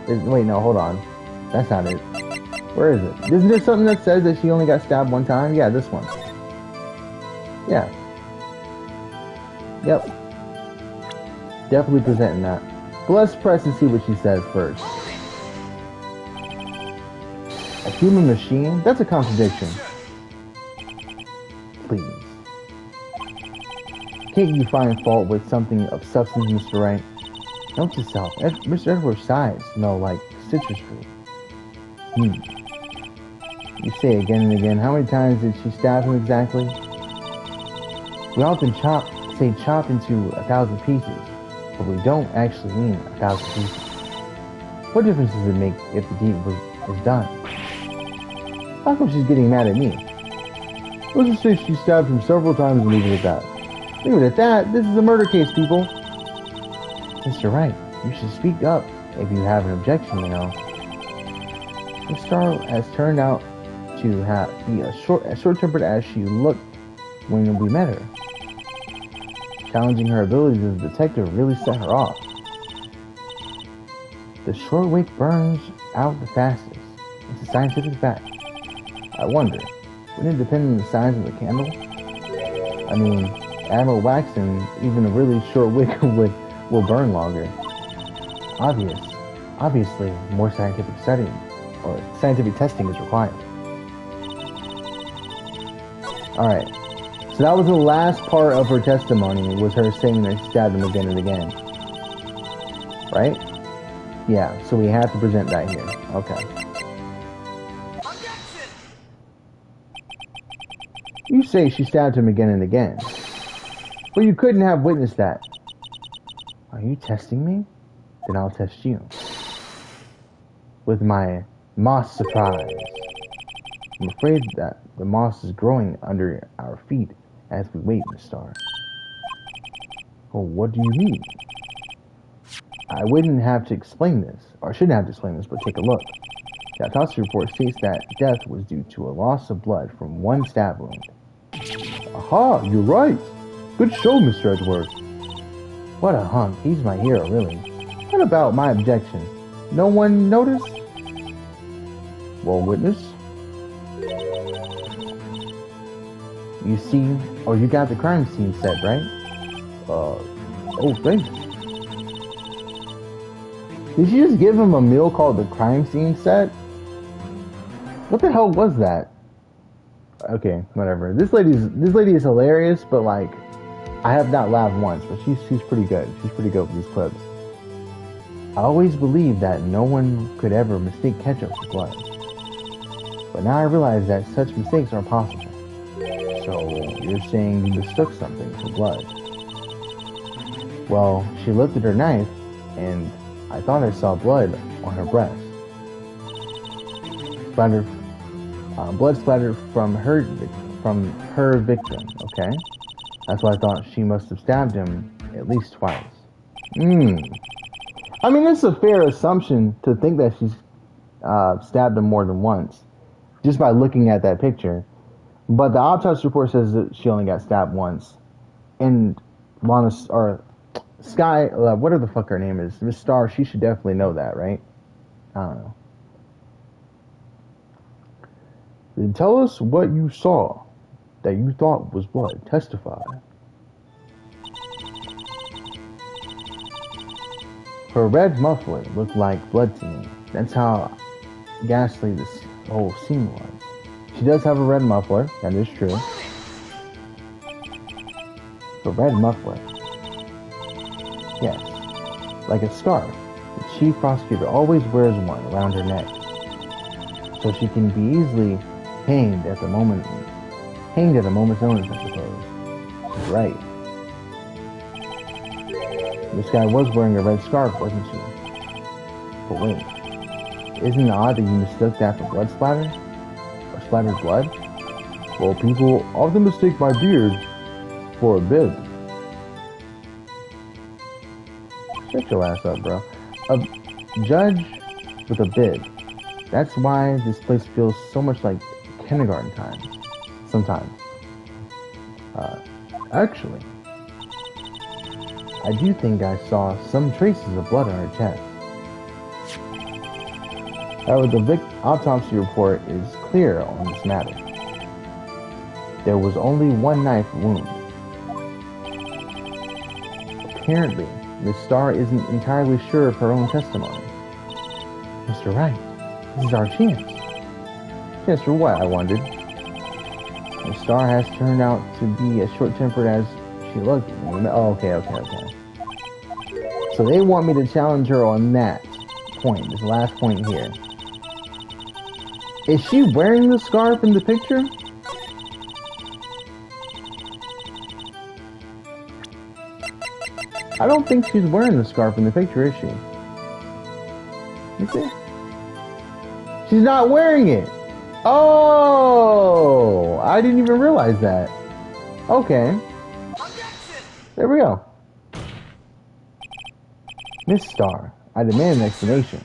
Wait, no, hold on. That's not it. Where is it? Isn't there something that says that she only got stabbed one time? Yeah, this one. Yeah. Yep. Definitely presenting that. But let's press and see what she says first. A human machine? That's a contradiction. Please. Can't you find fault with something of substance, Mr. Wright? Note to self, Mr. Edwards' sighs smell like citrus fruit. You say again and again, how many times did she stab him exactly? We often say chop into 1,000 pieces, but we don't actually mean 1,000 pieces. What difference does it make if the deed was done? How come she's getting mad at me? Let's just say she stabbed him several times and leave it at that. Leave it at that? This is a murder case, people. Mr. Wright, you should speak up if you have an objection, you know. Miss Starr has turned out to be as short-tempered as she looked when we met her. Challenging her abilities as a detective really set her off. The short wick burns out the fastest. It's a scientific fact. I wonder, wouldn't it depend on the size of the candle? I mean, add more wax and even a really short wick will burn longer. Obviously, more scientific study or scientific testing is required. Alright, so that was the last part of her testimony, was her saying that she stabbed him again and again. Right? Yeah, so we have to present that here. Okay. You say she stabbed him again and again, but you couldn't have witnessed that. Are you testing me? Then I'll test you. With my moss surprise. I'm afraid that the moss is growing under our feet as we wait, Miss Starr. Oh, what do you mean? I wouldn't have to explain this, or shouldn't have to explain this, but take a look. The autopsy report states that death was due to a loss of blood from one stab wound. Aha, you're right. Good show, Mr. Edwards. What a hunk. He's my hero, really. What about my objection? No one noticed? Well, witness? You see, or you got the crime scene set, right? Oh, thanks. Did you just give him a meal called the crime scene set? What the hell was that? Okay, whatever. This lady is hilarious, but like, I have not laughed once, but she's pretty good. She's pretty good with these clips. I always believed that no one could ever mistake ketchup for blood. But now I realize that such mistakes are possible. So, you're saying you mistook something for blood. Well, she lifted her knife, and I thought I saw blood on her breast. Blood splattered from her victim, okay? That's why I thought she must have stabbed him at least twice. I mean, it's a fair assumption to think that she's stabbed him more than once, just by looking at that picture. But the autopsy report says that she only got stabbed once. And Sky, whatever the fuck her name is, Miss Starr, she should definitely know that, right? I don't know. Then tell us what you saw that you thought was blood. Testify. Her red muffler looked like blood to me. That's how ghastly this whole scene was. She does have a red muffler, that is true. A red muffler. Yes, like a scarf. The chief prosecutor always wears one around her neck, so she can be easily hanged at a moment's notice, I suppose. She's right. This guy was wearing a red scarf, wasn't she? But wait, isn't it odd that you mistook that for blood splatter? Or splattered blood? Well, people often mistake my beard for a bib. Shut your ass up, bro. A judge with a bib. That's why this place feels so much like kindergarten time. Sometimes. Actually, I do think I saw some traces of blood on her chest. However, the autopsy report is clear on this matter. There was only one knife wound. Apparently, Miss Starr isn't entirely sure of her own testimony. Mr. Wright, this is our chance. Chance for what, I wondered. Miss Starr has turned out to be as short-tempered as she looked. Oh, okay. So they want me to challenge her on that point, this last point here. Is she wearing the scarf in the picture? I don't think she's wearing the scarf in the picture, is she? You see? She's not wearing it. Oh, I didn't even realize that. Okay. There we go. Miss Starr, I demand an explanation.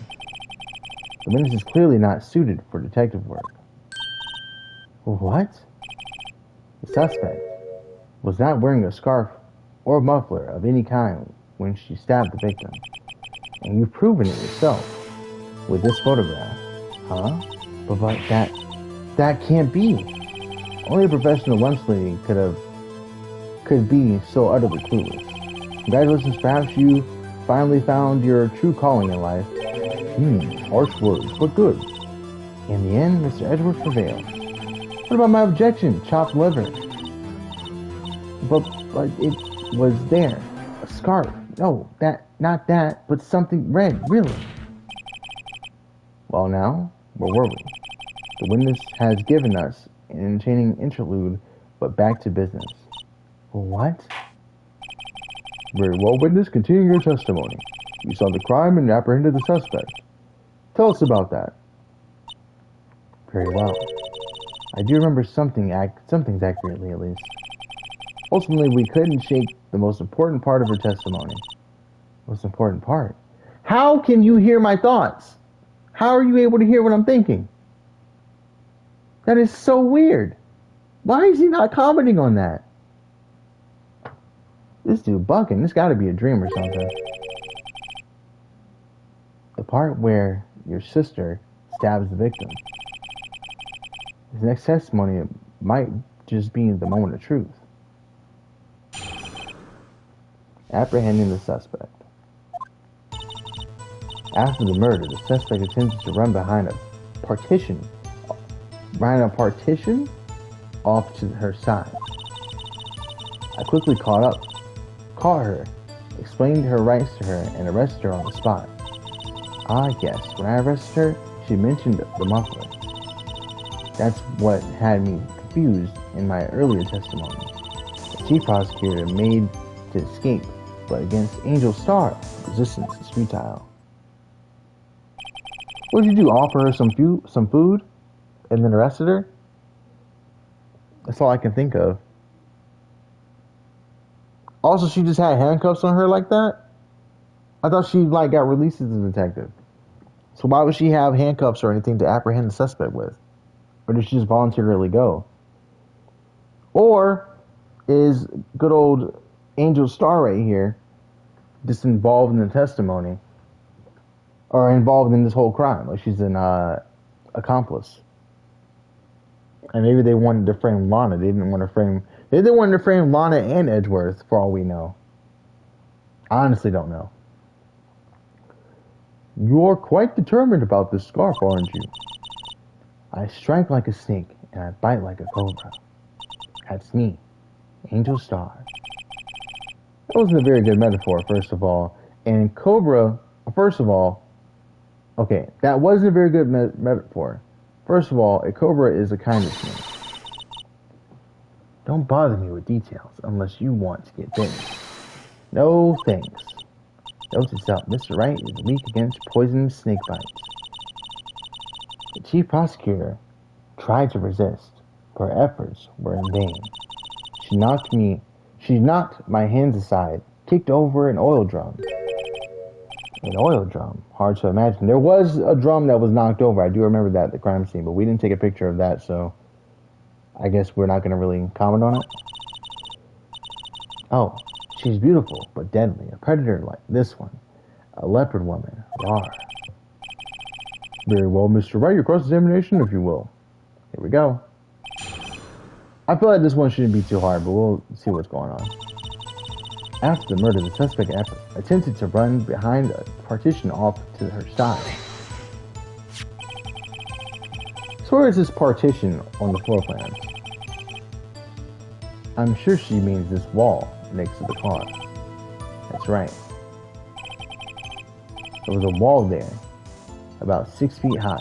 The witness is clearly not suited for detective work. What? The suspect was not wearing a scarf or muffler of any kind when she stabbed the victim. And you've proven it yourself with this photograph. Huh? But that can't be. Only a professional lunch lady could be so utterly clueless. Congratulations, perhaps you finally found your true calling in life. Harsh words, but good. In the end, Mr. Edwards prevailed. What about my objection? Chopped liver. But it was there. A scarf. No, not that, but something red, really. Well now, where were we? The witness has given us an entertaining interlude, but back to business. What? Very well, witness, continue your testimony. You saw the crime and apprehended the suspect. Tell us about that. Very well. I do remember something things accurately, at least. Ultimately, we couldn't shake the most important part of her testimony. Most important part? How can you hear my thoughts? How are you able to hear what I'm thinking? That is so weird. Why is he not commenting on that? This dude bucking. This gotta be a dream or something. The part where your sister stabs the victim. His next testimony might just be the moment of truth. Apprehending the suspect. After the murder, the suspect attempted to run behind a partition off to her side. I quickly caught her, explained her rights to her, and arrested her on the spot. Ah, yes, when I arrested her, she mentioned the muffler. That's what had me confused in my earlier testimony. The chief prosecutor made to escape, but against Angel Starr, resistance is futile. What did you do? Offer her some food, and then arrested her? That's all I can think of. Also, she just had handcuffs on her like that? I thought she got released as a detective. So why would she have handcuffs or anything to apprehend the suspect with? Or did she just voluntarily go? Or is good old Angel Starr right here just involved in the testimony? Or involved in this whole crime? Like she's an accomplice. And maybe they wanted to frame Lana. They didn't want to frame... They wanted to frame Lana and Edgeworth, for all we know. I honestly don't know. You're quite determined about this scarf, aren't you? I strike like a snake, and I bite like a cobra. That's me, Angel Starr. That wasn't a very good metaphor, first of all. And cobra, first of all... Okay, that wasn't a very good metaphor. First of all, a cobra is a kind of snake. Don't bother me with details unless you want to get bitten. No thanks. Note to self, Mr. Wright is weak against poisonous snake bites. The chief prosecutor tried to resist, but her efforts were in vain. She knocked my hands aside, kicked over an oil drum. An oil drum? Hard to imagine. There was a drum that was knocked over. I do remember that at the crime scene, but we didn't take a picture of that, so I guess we're not going to really comment on it. Oh, she's beautiful, but deadly. A predator like this one. A leopard woman. Rawr. Very well, Mr. Wright, your cross-examination, if you will. Here we go. I feel like this one shouldn't be too hard, but we'll see what's going on. After the murder, the suspect attempted to run behind a partition off to her side. So where is this partition on the floor plan? I'm sure she means this wall next to the car. That's right. There was a wall there, about 6 feet high.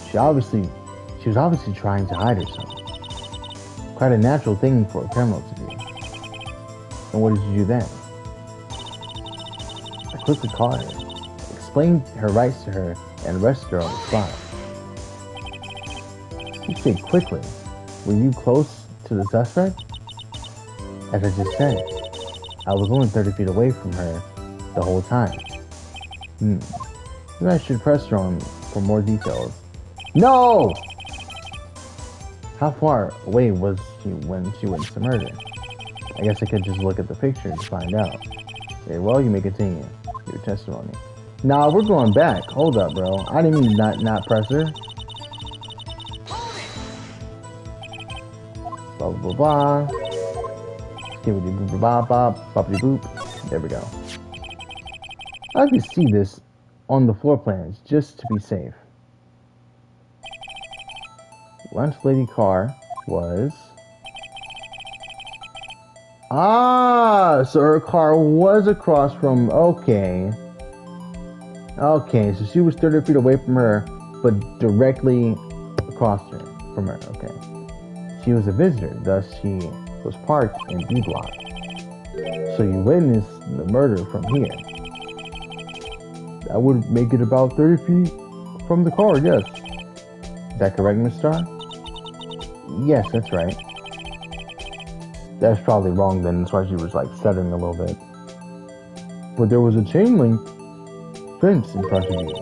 She was obviously trying to hide herself. Quite a natural thing for a criminal to do. And what did you do then? I quickly caught her, explained her rights to her, and arrested her on the spot. You say quickly. Were you close to the suspect? As I just said, I was only 30 feet away from her the whole time. Maybe I should press her on for more details. No! How far away was she when she witnessed the murder? I guess I could just look at the picture to find out. Very well, you may continue your testimony. Nah, we're going back. Hold up, bro. I didn't mean to not press her. Blah, blah, blah. Skibbity boop, bop, bop, boppity boop. There we go. I like to see this on the floor plans just to be safe. Lunch lady car was... Ah, so her car was across from... Okay, so she was 30 feet away from her, but directly across her from her. Okay. She was a visitor, thus she was parked in B block. So you witnessed the murder from here. That would make it about 30 feet from the car, yes. Is that correct, Miss Starr? Yes, that's right. That's probably wrong then, that's why she was like stuttering a little bit. But there was a chain link fence in front of you.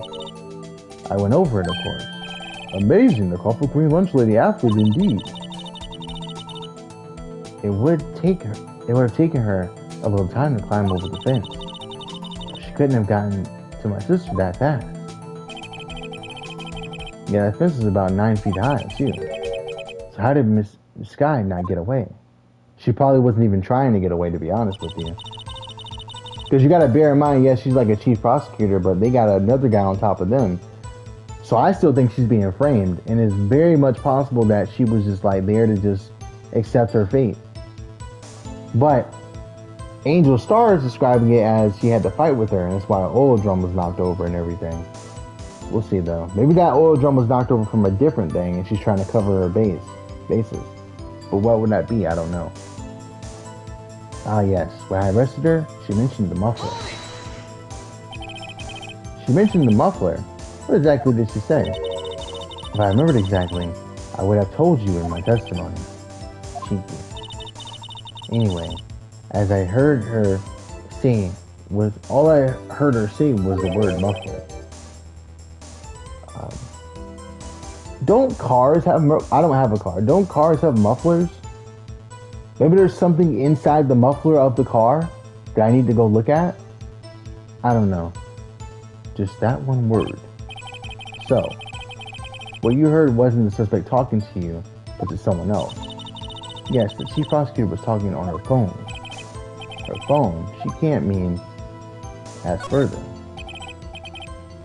I went over it, of course. Amazing, the Coffee Queen lunch lady athlete indeed. It would have taken her a little time to climb over the fence. She couldn't have gotten to my sister that fast. Yeah, that fence is about 9 feet high, too. So how did Miss Sky not get away? She probably wasn't even trying to get away, to be honest with you. Because you gotta bear in mind, yes, she's like a chief prosecutor, but they got another guy on top of them. So I still think she's being framed, and it's very much possible that she was just like there to just accept her fate. But Angel Star is describing it as she had to fight with her, and that's why the oil drum was knocked over and everything. We'll see though. Maybe that oil drum was knocked over from a different thing, and she's trying to cover her bases. But what would that be? I don't know. Ah yes, when I arrested her, she mentioned the muffler. What exactly did she say? If I remembered exactly, I would have told you in my testimony. Cheeky. Anyway, as I heard her say, all I heard her say was the word muffler. Don't cars have... I don't have a car. Don't cars have mufflers? Maybe there's something inside the muffler of the car that I need to go look at? I don't know. Just that one word. So, what you heard wasn't the suspect talking to you, but to someone else. Yes, the chief prosecutor was talking on her phone. Her phone? She can't mean... Ask further.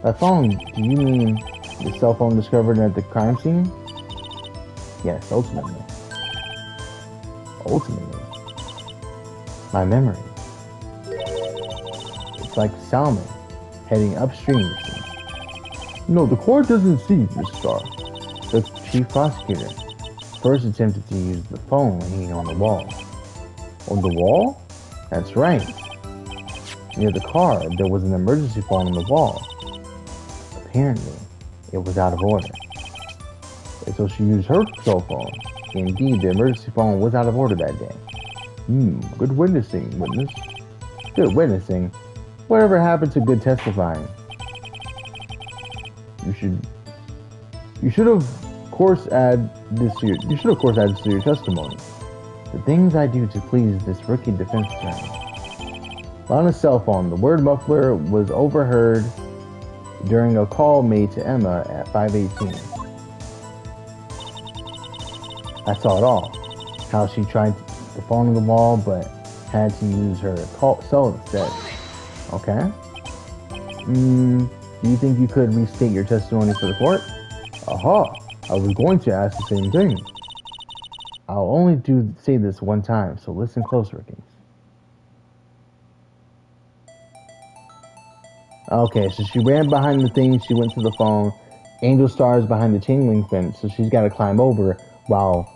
By phone, do you mean the cell phone discovered at the crime scene? Yes, ultimately. My memory. It's like salmon heading upstream, you see. No, the court doesn't see, Miss Starr. The chief prosecutor first attempted to use the phone hanging on the wall. On the wall? That's right. Near the car, there was an emergency phone on the wall. Apparently, it was out of order. And so she used her cell phone. Indeed, the emergency phone was out of order that day. Good witnessing, witness. Good witnessing. Whatever happened to good testifying? You should of course add this to your testimony. The things I do to please this rookie defense attorney. On a cell phone, the word muffler was overheard during a call made to Emma at 5:18. I saw it all. How she tried the phone on the wall, but had to use her cell instead. Okay. Do you think you could restate your testimony for the court? Aha! I was going to ask the same thing. I'll only say this one time, so listen close, Rickens. Okay, so she ran behind the thing, she went to the phone. Angel Star is behind the chain link fence, so she's got to climb over while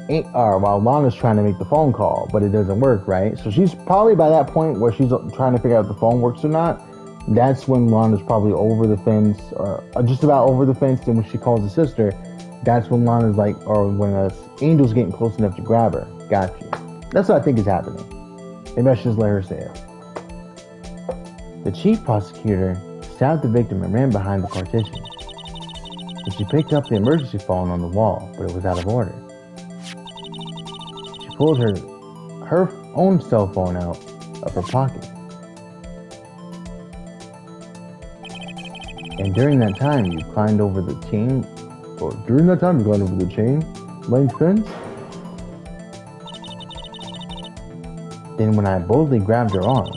Lana's trying to make the phone call, but it doesn't work, right? So she's probably by that point where she's trying to figure out if the phone works or not. That's when Lana's probably over the fence, or just about over the fence, and when she calls the sister, that's when Lana's like, or when Angel's getting close enough to grab her. Got you. That's what I think is happening. Maybe I should just let her say it. The chief prosecutor stabbed the victim and ran behind the partition. And she picked up the emergency phone on the wall, but it was out of order. She pulled her own cell phone out of her pocket. And during that time, you climbed over the chain link fence? Then when I boldly grabbed her arm,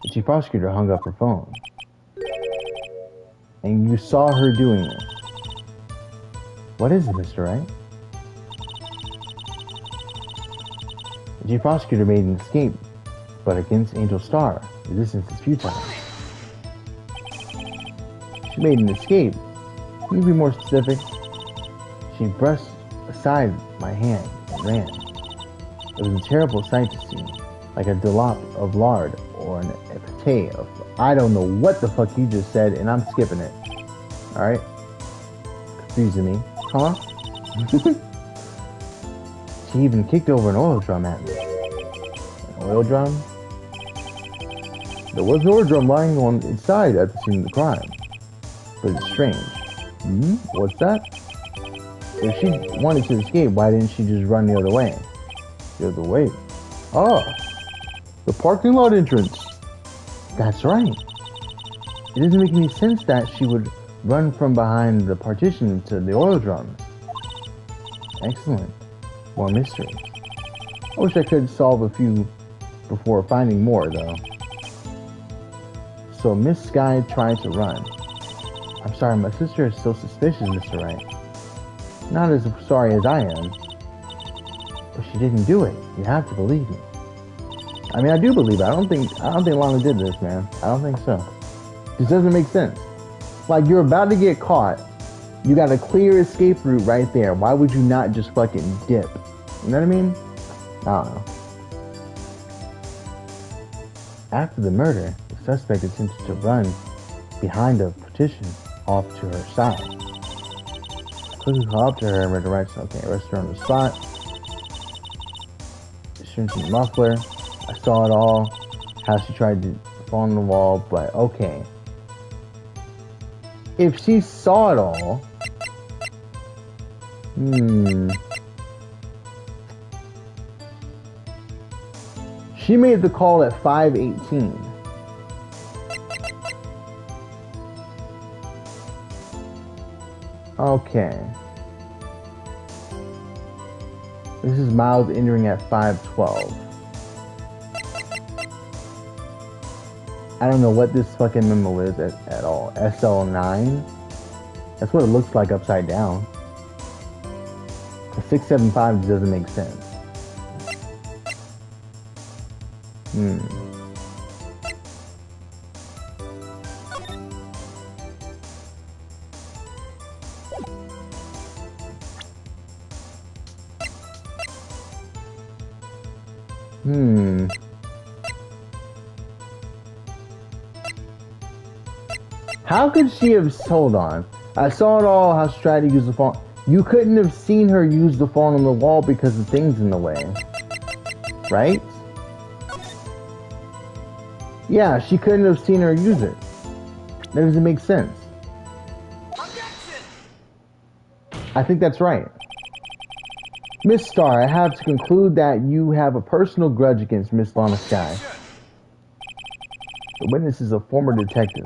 the chief prosecutor hung up her phone. And you saw her doing this. What is it, Mr. Wright? The chief prosecutor made an escape, but against Angel Star, resistance is futile. She made an escape. Can you be more specific? She brushed aside my hand and ran. It was a terrible sight to see, like a dollop of lard or an epithet of I don't know what the fuck you just said, and I'm skipping it. Alright? Confusing me. Huh? She even kicked over an oil drum at me. An oil drum? There was an oil drum lying on its side at the scene of the crime. But it's strange. What's that? If she wanted to escape, why didn't she just run the other way? The other way? Ah! The parking lot entrance! That's right. It doesn't make any sense that she would run from behind the partition to the oil drums. Excellent. More mysteries. I wish I could solve a few before finding more, though. So Miss Sky tried to run. I'm sorry, my sister is so suspicious, Mr. Wright. Not as sorry as I am. But she didn't do it. You have to believe me. I mean, I do believe it. I don't think Lana did this, man. I don't think so. This doesn't make sense. Like, you're about to get caught. You got a clear escape route right there. Why would you not just fucking dip? You know what I mean? I don't know. After the murder, the suspect attempted to run behind a partition off to her side. Quickly called up to her and read the right side. Okay, arrested her on the spot. Shooting the muffler. I saw it all. How she tried to fall on the wall, but okay. If she saw it all, she made the call at 5:18. Okay. This is Miles entering at 5:12. I don't know what this fucking memo is at all. SL9? That's what it looks like upside down. The 675 just doesn't make sense. How could she have... Hold on. I saw it all, how she tried to use the phone. You couldn't have seen her use the phone on the wall because the thing's in the way. Right? Yeah, she couldn't have seen her use it. That doesn't make sense. I think that's right. Miss Star, I have to conclude that you have a personal grudge against Miss Lana Sky. The witness is a former detective.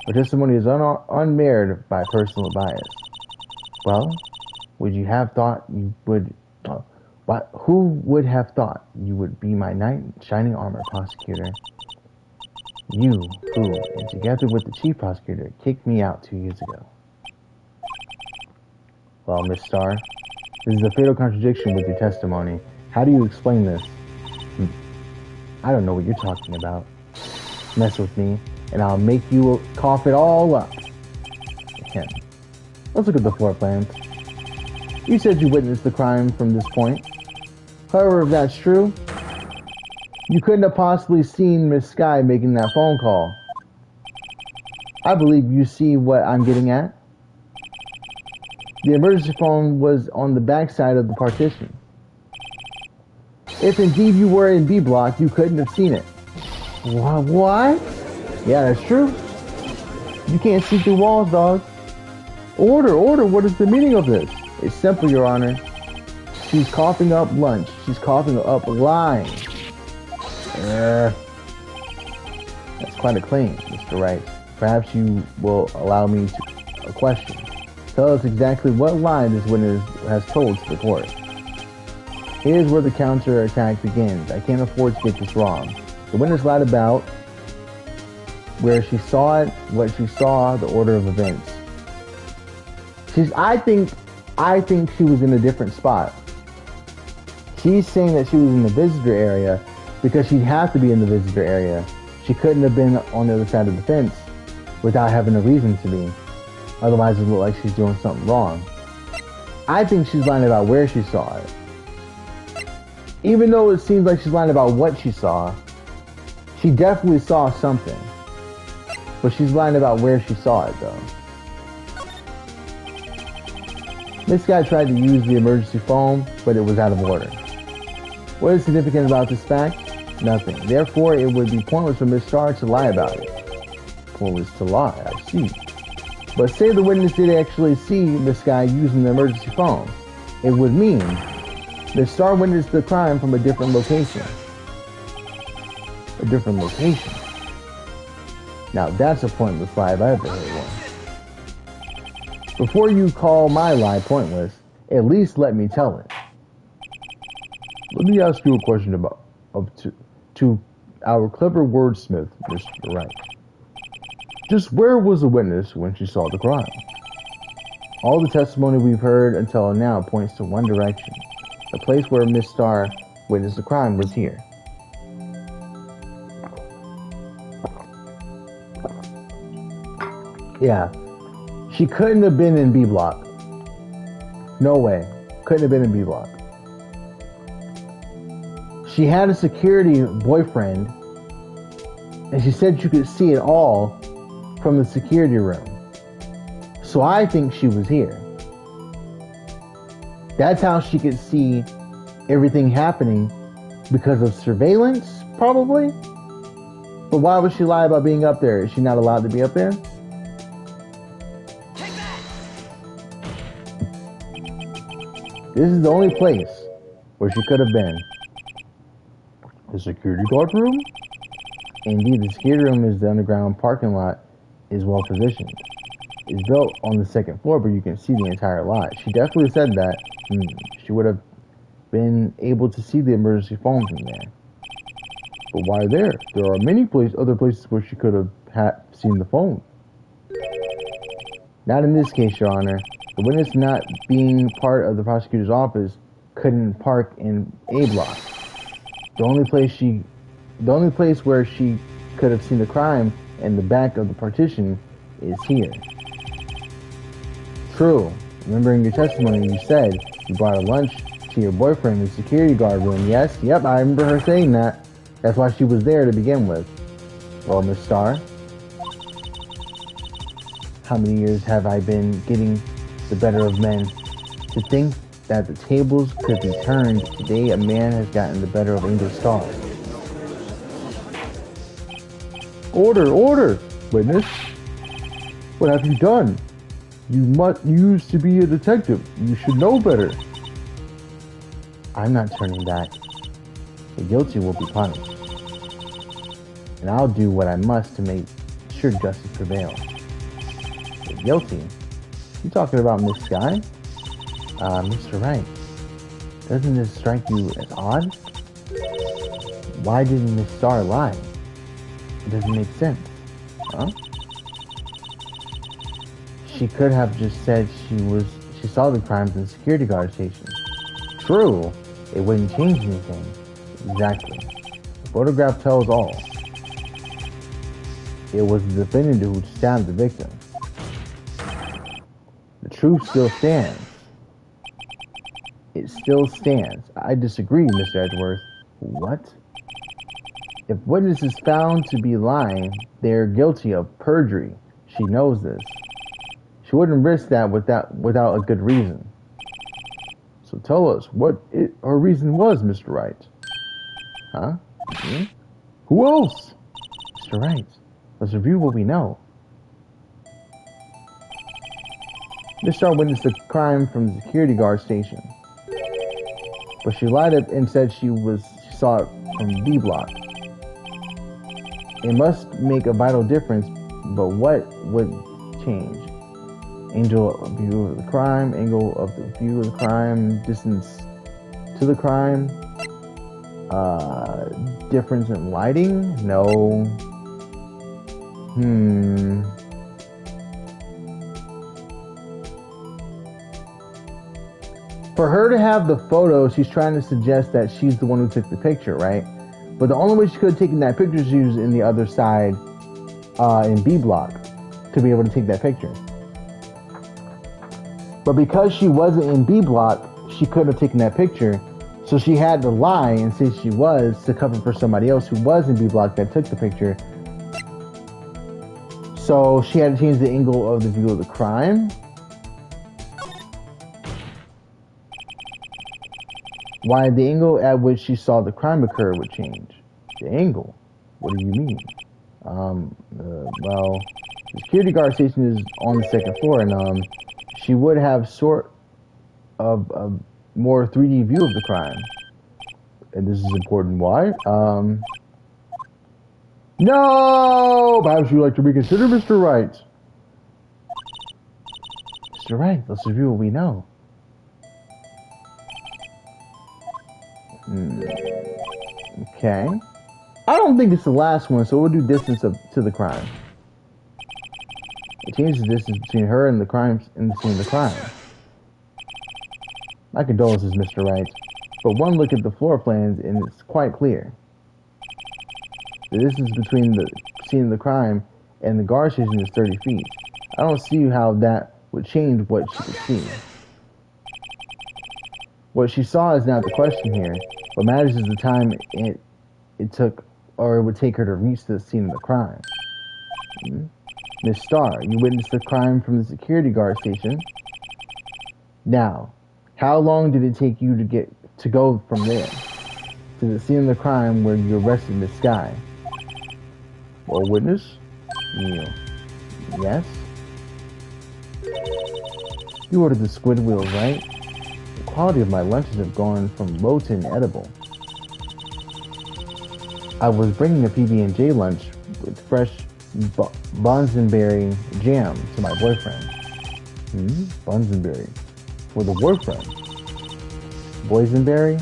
Her testimony is unmarred by personal bias. Well, would you have thought you would... who would have thought you would be my knight in shining armor, prosecutor? You, who, and together with the chief prosecutor, kicked me out 2 years ago. Well, Miss Starr, this is a fatal contradiction with your testimony. How do you explain this? I don't know what you're talking about. Mess with me, and I'll make you cough it all up. Again. Let's look at the floor plans. You said you witnessed the crime from this point. However, if that's true, you couldn't have possibly seen Miss Sky making that phone call. I believe you see what I'm getting at. The emergency phone was on the back side of the partition. If indeed you were in B block, you couldn't have seen it. What? Yeah, that's true. You can't see through walls, dog. Order, what is the meaning of this? It's simple, Your Honor. She's coughing up lunch. She's coughing up lying. That's quite a claim, Mr. Wright. Perhaps you will allow me a question. Tell us exactly what lie this witness has told to the court. Here's where the counter-attack begins. I can't afford to get this wrong. The witness lied about where she saw it, what she saw, the order of events. I think she was in a different spot. She's saying that she was in the visitor area because she'd have to be in the visitor area. She couldn't have been on the other side of the fence without having a reason to be. Otherwise, it would look like she's doing something wrong. I think she's lying about where she saw it. Even though it seems like she's lying about what she saw, she definitely saw something. But she's lying about where she saw it, though. This guy tried to use the emergency phone, but it was out of order. What is significant about this fact? Nothing. Therefore, it would be pointless for Miss Starr to lie about it. Pointless to lie, I see. But say the witness did actually see this guy using the emergency phone. It would mean Miss Starr witnessed the crime from a different location. A different location. Now that's a pointless lie if I ever heard one. Before you call my lie pointless, at least let me tell it. Let me ask you a question to our clever wordsmith, Mr. Wright. Just where was the witness when she saw the crime? All the testimony we've heard until now points to one direction. The place where Miss Starr witnessed the crime was here. Yeah. She couldn't have been in B block. No way. Couldn't have been in B block. She had a security boyfriend, and she said you could see it all from the security room. So I think she was here. That's how she could see everything happening because of surveillance, probably. But why would she lie about being up there? Is she not allowed to be up there? This is the only place where she could have been. The security guard room? Indeed, the security room is the underground parking lot is well positioned. It's built on the second floor, but you can see the entire lot. She definitely said that. She would have been able to see the emergency phone from there. But why there? There are many other places where she could have seen the phone. Not in this case, Your Honor. The witness, not being part of the prosecutor's office, couldn't park in A block. The only place where she could have seen the crime in the back of the partition is here. True. Remembering your testimony, you said you brought a lunch to your boyfriend in the security guard room. Yes, yep, I remember her saying that. That's why she was there to begin with. Well, Miss Starr, how many years have I been getting the better of men? To think that the tables could be turned. Today, a man has gotten the better of Angel Starr. Order! Witness, what have you done? You used to be a detective. You should know better. I'm not turning back. The guilty will be punished. And I'll do what I must to make sure justice prevails. You're guilty. You talking about Miss Sky? Mr. Wright, doesn't this strike you as odd? Why didn't Miss Star lie? It doesn't make sense. Huh? She could have just said she saw the crimes in the security guard station. True, it wouldn't change anything. Exactly. The photograph tells all. It was the defendant who stabbed the victim. The truth still stands. It still stands. I disagree, Mr. Edgeworth. What? If witness is found to be lying, they are guilty of perjury. She knows this. She wouldn't risk that without a good reason. So tell us what her reason was, Mr. Wright. Huh? Hmm? Who else? Mr. Wright, let's review what we know. Miss Star witnessed the crime from the security guard station. But she lied up and said she saw it from B block. It must make a vital difference, but what would change? Angle of view of the crime, angle of the view of the crime, distance to the crime, difference in lighting? No. For her to have the photo, she's trying to suggest that she's the one who took the picture, right? But the only way she could have taken that picture is she was in the other side, in B block, to be able to take that picture. But because she wasn't in B block, she couldn't have taken that picture. So she had to lie and say she was to cover for somebody else who was in B block that took the picture. So she had to change the angle of the view of the crime. Why the angle at which she saw the crime occur would change. The angle? What do you mean? Well, the security guard station is on the second floor, and she would have sort of a more 3D view of the crime. And this is important. Why? No! Perhaps you'd like to reconsider, Mr. Wright. Mr. Wright, let's review what we know. Okay. I don't think it's the last one, so we'll do distance to the crime. It changes the distance between her and the crime and between the crime. My condolences, Mr. Wright, but one look at the floor plans and it's quite clear. The distance between the scene of the crime and the guard station is 30 feet. I don't see how that would change what she could see. What she saw is not the question here. What matters is the time it took, or it would take her to reach the scene of the crime. Miss Starr, you witnessed the crime from the security guard station. Now, how long did it take you to go from there to the scene of the crime where you arrested Miss Sky? Or witness? Neil. Yes? You ordered the squid wheels, right? The quality of my lunches have gone from low to inedible. I was bringing a PB&J lunch with fresh Bonsenberry jam to my boyfriend. Bonsenberry. For the boyfriend. Boysenberry?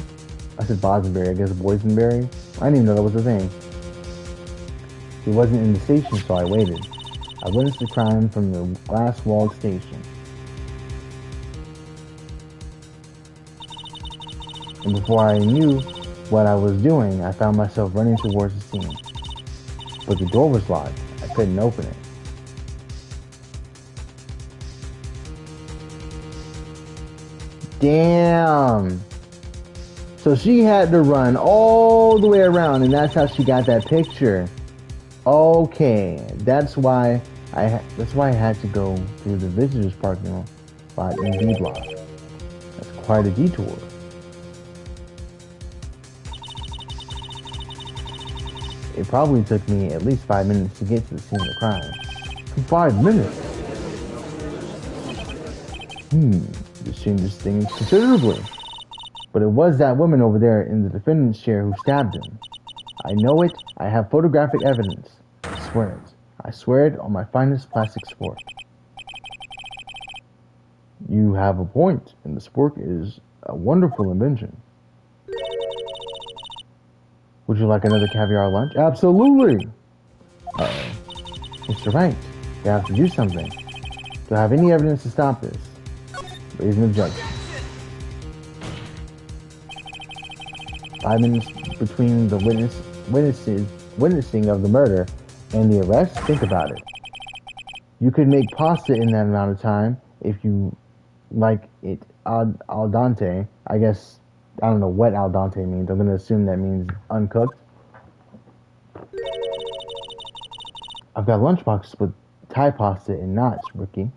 I said Bonsenberry, I guess boysenberry. I didn't even know that was a thing. He wasn't in the station, so I waited. I witnessed the crime from the glass walled station. And before I knew what I was doing, I found myself running towards the scene. But the door was locked. I couldn't open it. Damn. So she had to run all the way around, and that's how she got that picture. Okay, that's why I had to go through the visitors parking lot in B block. That's quite a detour. It probably took me at least 5 minutes to get to the scene of the crime. 5 minutes? This changes things considerably. But it was that woman over there in the defendant's chair who stabbed him. I know it. I have photographic evidence. I swear it. I swear it on my finest plastic sport. You have a point, and the spork is a wonderful invention. Would you like another caviar lunch? Absolutely! Uh-oh. Mr. Wright, you have to do something. Do I have any evidence to stop this? Raise an objection. 5 minutes between the witnessing of the murder and the arrest? Think about it. You could make pasta in that amount of time if you like it al dente. I guess, I don't know what al dente means. I'm going to assume that means uncooked. I've got lunchboxes with Thai pasta in knots, Ricky.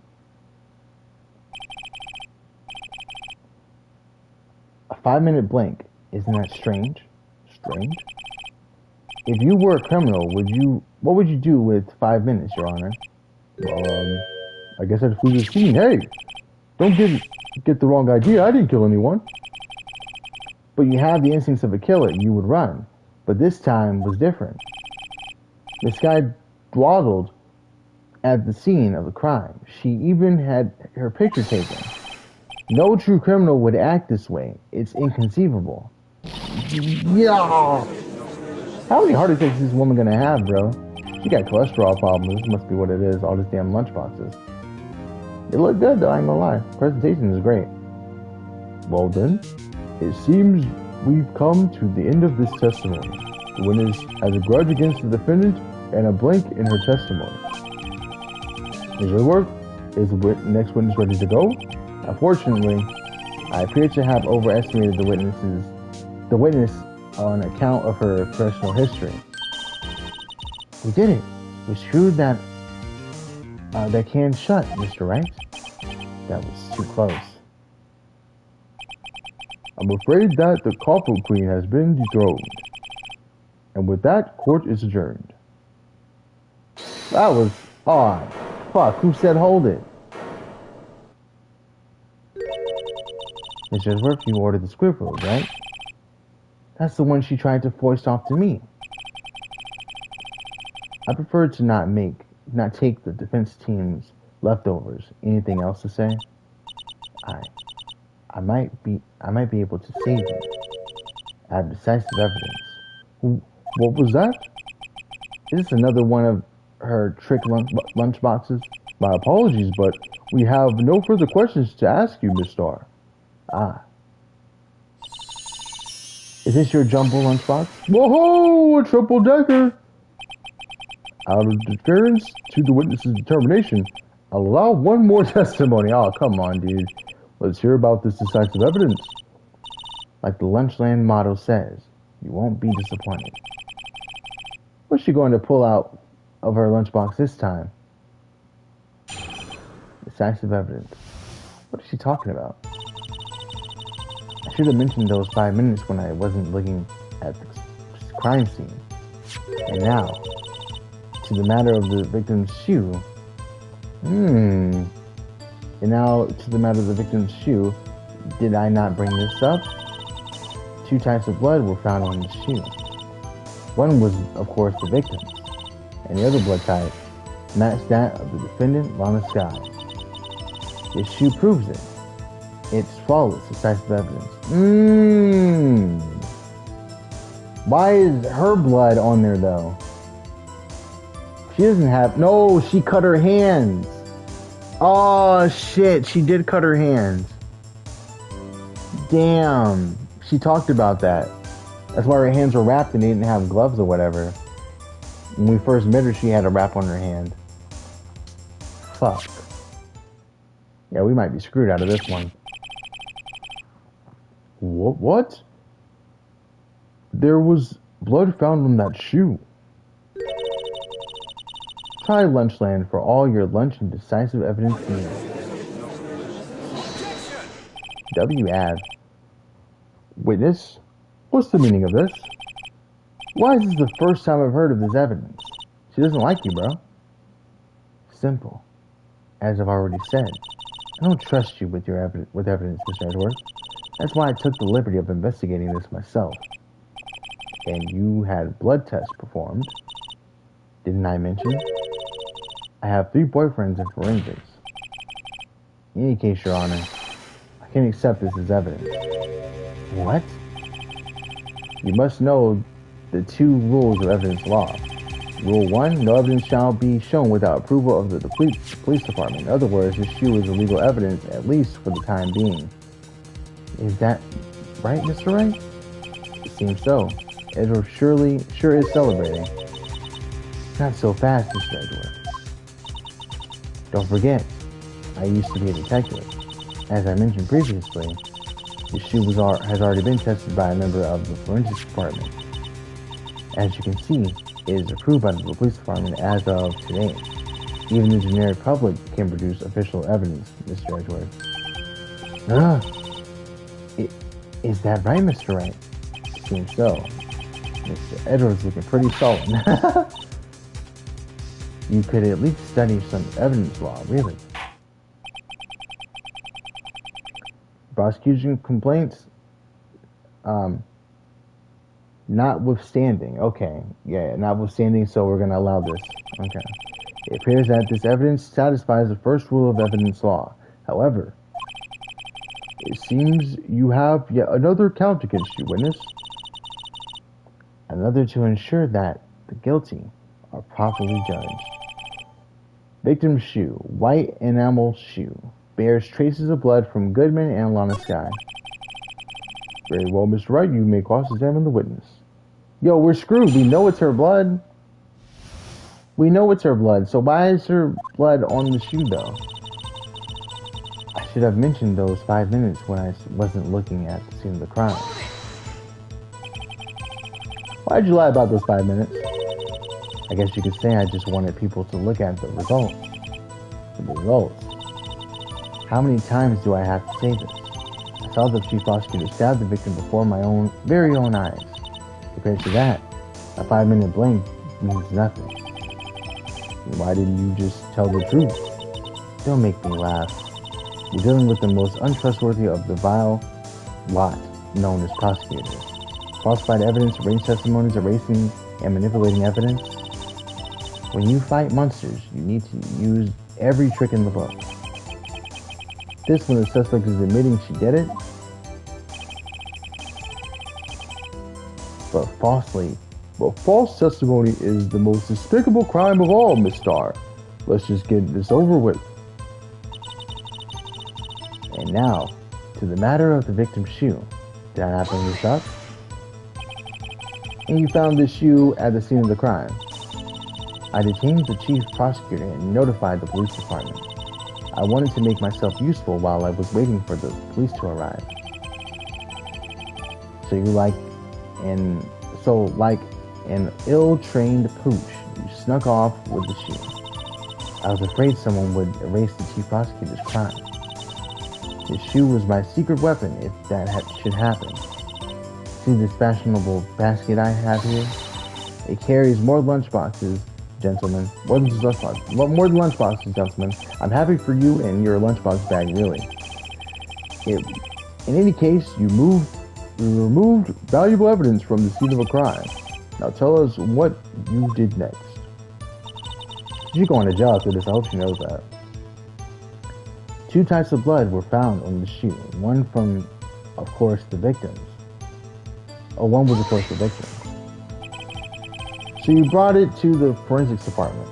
A 5-minute blink. Isn't that strange? Strange? If you were a criminal, what would you do with 5 minutes, Your Honor? I guess I'd flee the scene. Hey, don't get the wrong idea. I didn't kill anyone. But you have the instincts of a killer. You would run. But this time was different. This guy dawdled at the scene of the crime. She even had her picture taken. No true criminal would act this way. It's inconceivable. Yeah. How many heart attacks is this woman gonna have, bro? She got cholesterol problems. This must be what it is. All these damn lunchboxes. They look good though, I ain't gonna lie. Presentation is great. Well then, it seems we've come to the end of this testimony. The witness has a grudge against the defendant and a blank in her testimony. Is your work? Is the next witness ready to go? Unfortunately, I appear to have overestimated the witness on account of her professional history. We did it. We screwed that can shut, Mr. Wright. That was too close. I'm afraid that the Copper Queen has been dethroned. And with that, court is adjourned. That was odd. Fuck, who said hold it? Miss Edgeworth, you ordered the squid roll, right? That's the one she tried to foist off to me. I prefer to not take the defense team's leftovers. Anything else to say? I might be able to save you. I have decisive evidence. What was that? Is this another one of her trick lunch boxes? My apologies, but we have no further questions to ask you, Miss Starr. Ah. Is this your jumbo lunchbox? Whoa, a triple decker! Out of deference to the witness's determination, I'll allow one more testimony. Oh, come on, dude. Let's hear about this decisive evidence. Like the Lunchland motto says, you won't be disappointed. What's she going to pull out of her lunchbox this time? Decisive evidence. What is she talking about? I should have mentioned those 5 minutes when I wasn't looking at the crime scene. And now, to the matter of the victim's shoe. And now, to the matter of the victim's shoe. Did I not bring this up? 2 types of blood were found on the shoe. One was, of course, the victim's. And the other blood type matched that of the defendant, Lana Sky. This shoe proves it. It's flawless, decisive evidence. Why is her blood on there, though? She doesn't have... No, she cut her hands. Oh, shit. She did cut her hands. Damn. She talked about that. That's why her hands were wrapped and they didn't have gloves or whatever. When we first met her, she had a wrap on her hand. Fuck. Yeah, we might be screwed out of this one. What? There was blood found on that shoe. Try Lunchland for all your lunch and decisive evidence needs. W.Ad. Witness? What's the meaning of this? Why is this the first time I've heard of this evidence? She doesn't like you, bro. Simple. As I've already said, I don't trust you with evidence, Mr. Edgeworth. That's why I took the liberty of investigating this myself. And you had blood tests performed. Didn't I mention? I have 3 boyfriends in forensics. In any case, Your Honor, I can't accept this as evidence. What? You must know the two rules of evidence law. Rule 1, no evidence shall be shown without approval of the police department. In other words, this shoe is illegal evidence, at least for the time being. Is that right, Mr. Wright? It seems so. Edward sure is celebrating. Not so fast, Mr. Edward. Don't forget, I used to be a detective. As I mentioned previously, the shoe has already been tested by a member of the forensics department. As you can see, it is approved by the police department as of today. Even the generic public can produce official evidence, Mr. Edward. Is that right, Mr. Wright? It seems so. Mr. Edward's looking pretty sullen. You could at least study some evidence law, really. Prosecution complaints, notwithstanding. Okay, yeah, notwithstanding, so we're going to allow this. Okay. It appears that this evidence satisfies the first rule of evidence law. However, it seems you have yet another count against you, witness. Another to ensure that the guilty are properly judged. Victim's shoe, white enamel shoe, bears traces of blood from Goodman and Lana Sky. Very well, Mr. Wright, you may cross-examine the witness. Yo, we're screwed. We know it's her blood. We know it's her blood, so why is her blood on the shoe, though? I should have mentioned those 5 minutes when I wasn't looking at the scene of the crime. Why'd you lie about those 5 minutes? I guess you could say I just wanted people to look at the results. The results. How many times do I have to say this? I saw the chief prosecutor stab the victim before my very own eyes. Compared to that, a 5-minute blank means nothing. Why didn't you just tell the truth? Don't make me laugh. You're dealing with the most untrustworthy of the vile lot known as prosecutors. Falsified evidence, arranged testimonies, erasing and manipulating evidence. When you fight monsters, you need to use every trick in the book. This when the suspect is admitting she did it, but false testimony is the most despicable crime of all, Miss Starr. Let's just get this over with. And now, to the matter of the victim's shoe. Did I not bring this up? And you found this shoe at the scene of the crime. I detained the chief prosecutor and notified the police department. I wanted to make myself useful while I was waiting for the police to arrive. Like an ill-trained pooch, you snuck off with the shoe. I was afraid someone would erase the chief prosecutor's crime. The shoe was my secret weapon if that should happen. See this fashionable basket I have here? It carries more lunchboxes, gentlemen. More than lunchboxes, gentlemen. I'm happy for you and your lunchbox bag, really. In any case, you removed valuable evidence from the scene of a crime. Now tell us what you did next. She's going to jail after this. I hope she knows that. 2 types of blood were found on the shoe. One from, of course, the victims. One was, of course, the victim. So you brought it to the forensics department.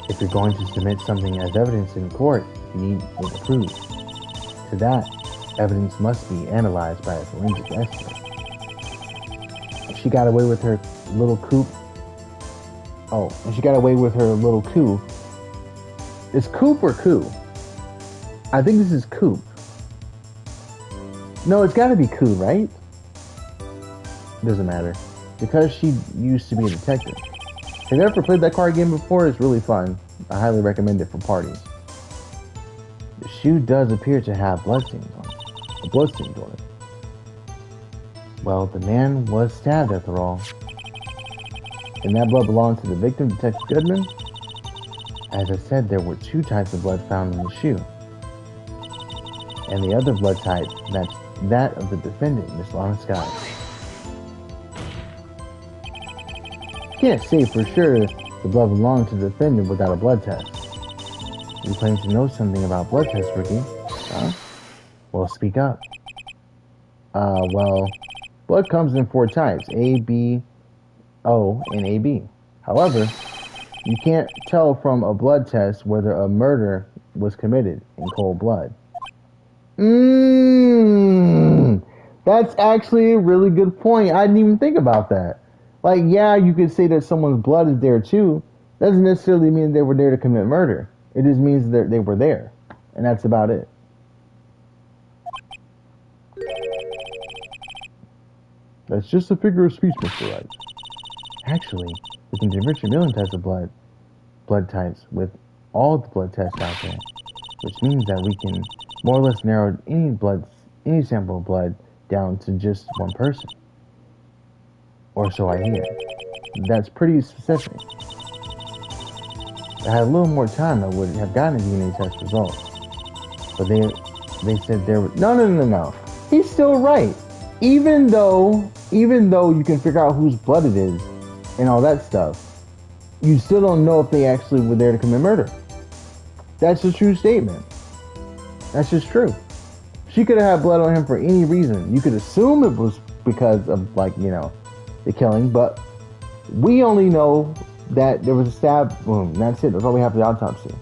If you're going to submit something as evidence in court, you need it approved. To that, evidence must be analyzed by a forensic expert. If she got away with her little coup. And she got away with her little coup. Is coupe or coup? I think this is coupe. No, it's gotta be coup, right? Doesn't matter. Because she used to be a detective. Have you ever played that card game before? It's really fun. I highly recommend it for parties. The shoe does appear to have bloodstains on it. Well, the man was stabbed after all. And that blood belonged to the victim, Detective Goodman? As I said, there were 2 types of blood found in the shoe. And the other blood type matched that of the defendant, Miss Lana Sky. can't say for sure the blood belonged to the defendant without a blood test. You claim to know something about blood tests, Ricky. Huh? Well, speak up. Well, blood comes in 4 types, A, B, O, and AB. However, you can't tell from a blood test whether a murder was committed in cold blood. That's actually a really good point. I didn't even think about that. Like, yeah, you could say that someone's blood is there too. Doesn't necessarily mean they were there to commit murder. It just means that they were there. And that's about it. That's just a figure of speech, Mr. Wright. Actually, we can enrich a million types of blood types with all the blood tests out there, which means that we can more or less narrow any sample of blood down to just one person. Or so I hear. That's pretty specific. If I had a little more time, I would have gotten a DNA test result. But they said there was no. He's still right. Even though you can figure out whose blood it is and all that stuff, you still don't know if they actually were there to commit murder. That's a true statement. That's just true. She could have had blood on him for any reason. You could assume it was because of, like, you know, the killing, but we only know that there was a stab wound. That's it. That's all we have for the autopsy.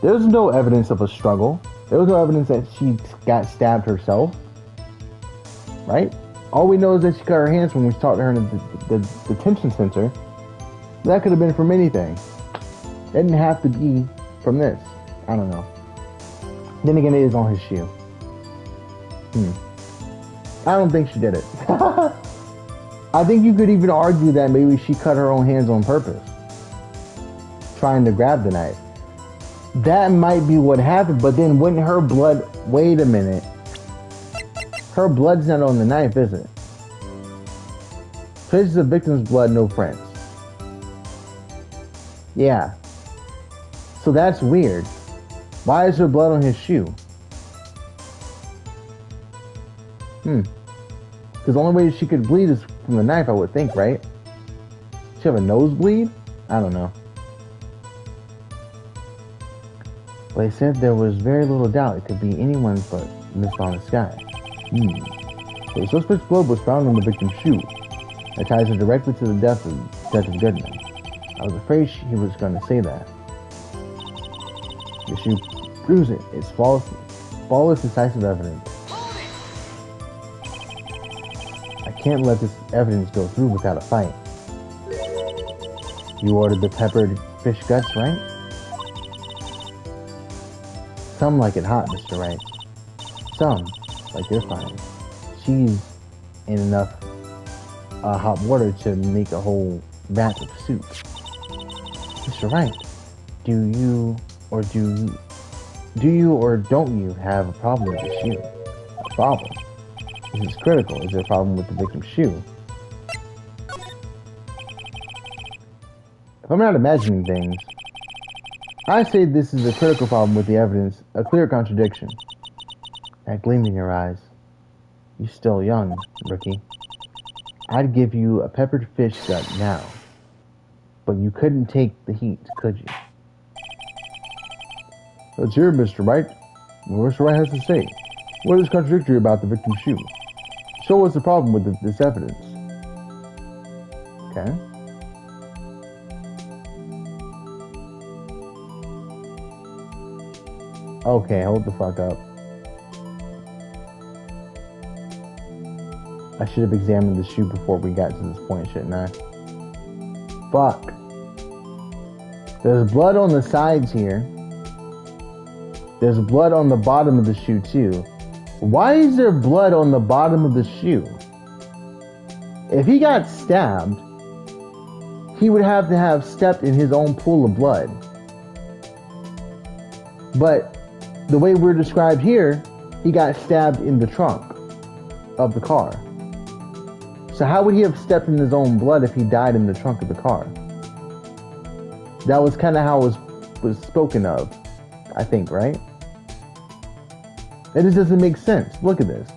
There's no evidence of a struggle. There was no evidence that she got stabbed herself. Right? All we know is that she cut her hands when we talked to her in the detention center. That could have been from anything. It didn't have to be from this. I don't know. Then again, it is on his shoe. I don't think she did it. I think you could even argue that maybe she cut her own hands on purpose, trying to grab the knife. That might be what happened, but then wouldn't her blood... Wait a minute. Her blood's not on the knife, is it? Traces of victim's blood, no prints. Yeah. So that's weird. Why is there blood on his shoe? Because the only way she could bleed is from the knife, I would think, right? She have a nosebleed? I don't know. They said there was very little doubt it could be anyone but Miss Honest Sky. So the suspect's blood was found on the victim's shoe. That ties her directly to the death of Goodman. I was afraid he was going to say that. The shoe proves it. It's flawless, decisive evidence. I can't let this evidence go through without a fight. You ordered the peppered fish guts, right? Some like it hot, Mr. Wright. Some, like you're fine. Cheese and enough hot water to make a whole vat of soup. Mr. Wright, do you or don't you have a problem with the shoe? A problem? This is critical. Is there a problem with the victim's shoe? If I'm not imagining things, I say this is a critical problem with the evidence, a clear contradiction. That gleam in your eyes. You're still young, rookie. I'd give you a peppered fish gut now. But you couldn't take the heat, could you? Let's hear it, Mr. Wright. What Mr. Wright has to say. What is contradictory about the victim's shoe? Show us the problem with this evidence. Okay. Okay, hold the fuck up. I should have examined the shoe before we got to this point, shouldn't I? Fuck. There's blood on the sides here. There's blood on the bottom of the shoe too. Why is there blood on the bottom of the shoe? If he got stabbed, he would have to have stepped in his own pool of blood. But the way we're described here, he got stabbed in the trunk of the car. So how would he have stepped in his own blood if he died in the trunk of the car? That was kind of how it was spoken of, I think, right? That just doesn't make sense. Look at this.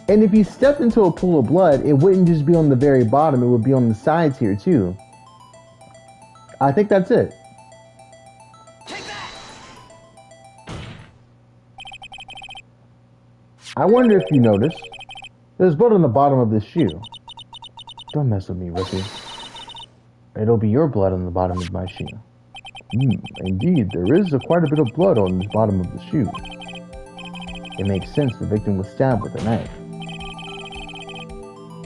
And if he stepped into a pool of blood, it wouldn't just be on the very bottom, it would be on the sides here too. I think that's it. I wonder if you noticed, there's blood on the bottom of this shoe. Don't mess with me, rookie. It'll be your blood on the bottom of my shoe. Indeed, there is quite a bit of blood on the bottom of the shoe. It makes sense the victim was stabbed with a knife.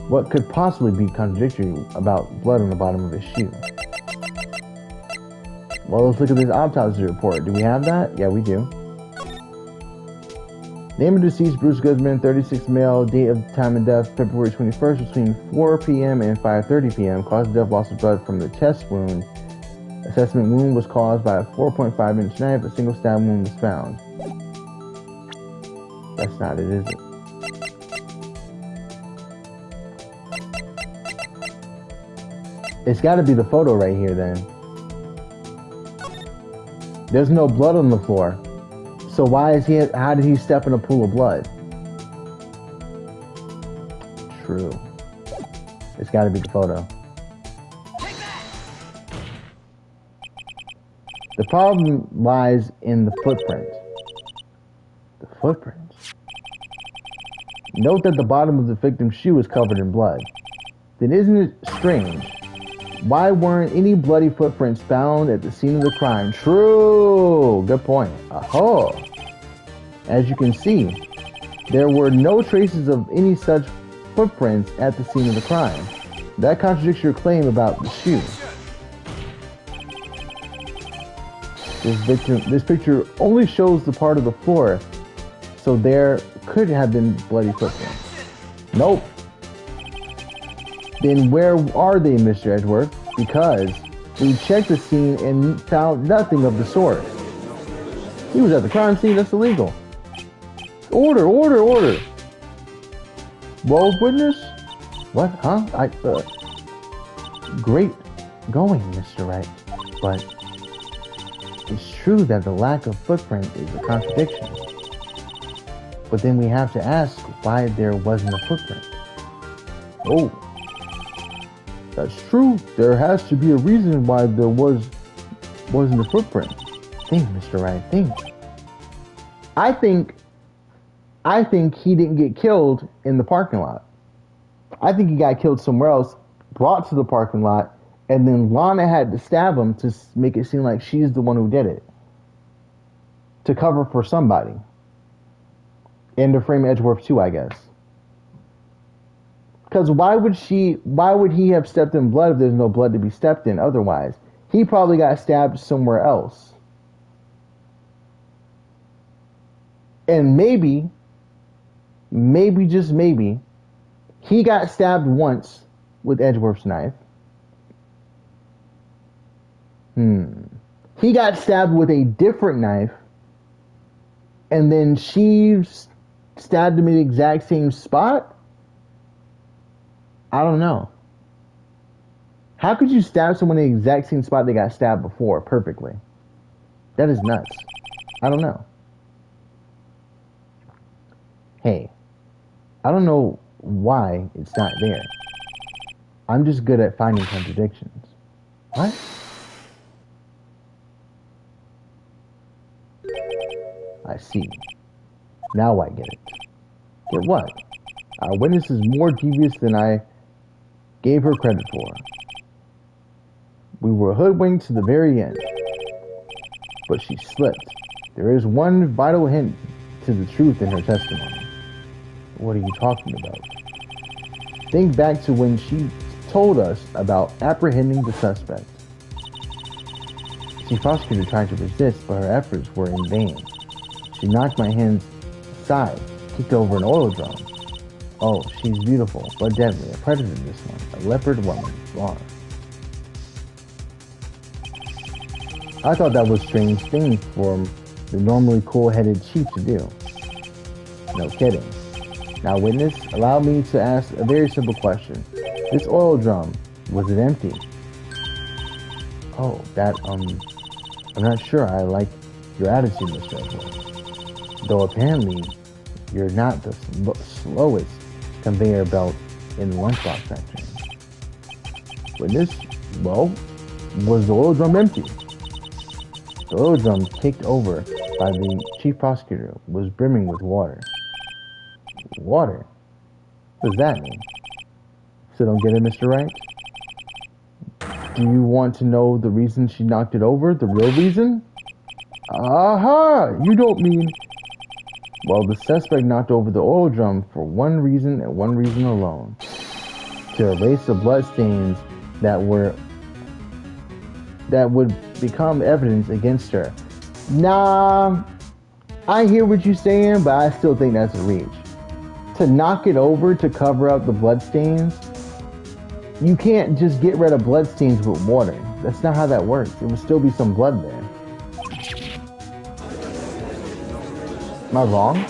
What could possibly be contradictory about blood on the bottom of his shoe? Well, let's look at this autopsy report. Do we have that? Yeah, we do. Name of deceased, Bruce Goodman, 36 male, date of time of death, February 21st, between 4 p.m. and 5:30 p.m. Cause of death, loss of blood from the chest wound. Assessment wound was caused by a 4.5-inch knife. A single stab wound was found. That's not it, is it? It's got to be the photo right here, then. There's no blood on the floor. So why is he? How did he step in a pool of blood? True. It's got to be the photo. The problem lies in the footprint. The footprints. Note that the bottom of the victim's shoe is covered in blood. Then isn't it strange? Why weren't any bloody footprints found at the scene of the crime? True! Good point. Oh. As you can see, there were no traces of any such footprints at the scene of the crime. That contradicts your claim about the shoe. This picture only shows the part of the floor, so there could have been bloody footprints. Nope. Then where are they, Mr. Edgeworth? Because we checked the scene and found nothing of the sort. He was at the crime scene. That's illegal. Order, order, order. Well, witness? What? Huh? Great going, Mr. Wright. But it's true that the lack of footprint is a contradiction. But then we have to ask why there wasn't a footprint. Oh. That's true. There has to be a reason why there wasn't a footprint. Think, Mr. Wright, think. I think he didn't get killed in the parking lot. I think he got killed somewhere else, brought to the parking lot, and then Lana had to stab him to make it seem like she's the one who did it. To cover for somebody. And to frame Edgeworth too, I guess. Because why would he have stepped in blood if there's no blood to be stepped in otherwise? He probably got stabbed somewhere else. And maybe, just maybe, he got stabbed once with Edgeworth's knife. He got stabbed with a different knife, and then she stabbed him in the exact same spot? I don't know. How could you stab someone in the exact same spot they got stabbed before perfectly? That is nuts. I don't know. Hey, I don't know why it's not there. I'm just good at finding contradictions. What? I see. Now I get it. Get what? Our witness is more devious than I gave her credit for. We were hoodwinked to the very end. But she slipped. There is one vital hint to the truth in her testimony. What are you talking about? Think back to when she told us about apprehending the suspect. She prosecutor tried to resist, but her efforts were in vain. She knocked my hands aside, kicked over an oil drum. Oh, she's beautiful, but deadly. A predator, this one. A leopard woman. Wow. I thought that was a strange thing for the normally cool-headed chief to do. No kidding. Now, witness, allow me to ask a very simple question. This oil drum, was it empty? Oh, I'm not sure I like your attitude, Mr. Edgeworth. Though apparently, you're not the slowest conveyor belt in the lunchbox section. Witness, well, Was the oil drum empty? The oil drum, kicked over by the chief prosecutor, was brimming with water. Water? What does that mean? So don't get it, Mr. Wright? Do you want to know the reason she knocked it over? The real reason? Aha! You don't mean... Well, the suspect knocked over the oil drum for one reason and one reason alone. To erase the blood stains that would become evidence against her. Nah, I hear what you're saying, but I still think that's a reach. To knock it over to cover up the blood stains, you can't just get rid of blood stains with water. That's not how that works. There would still be some blood there. Am I wrong?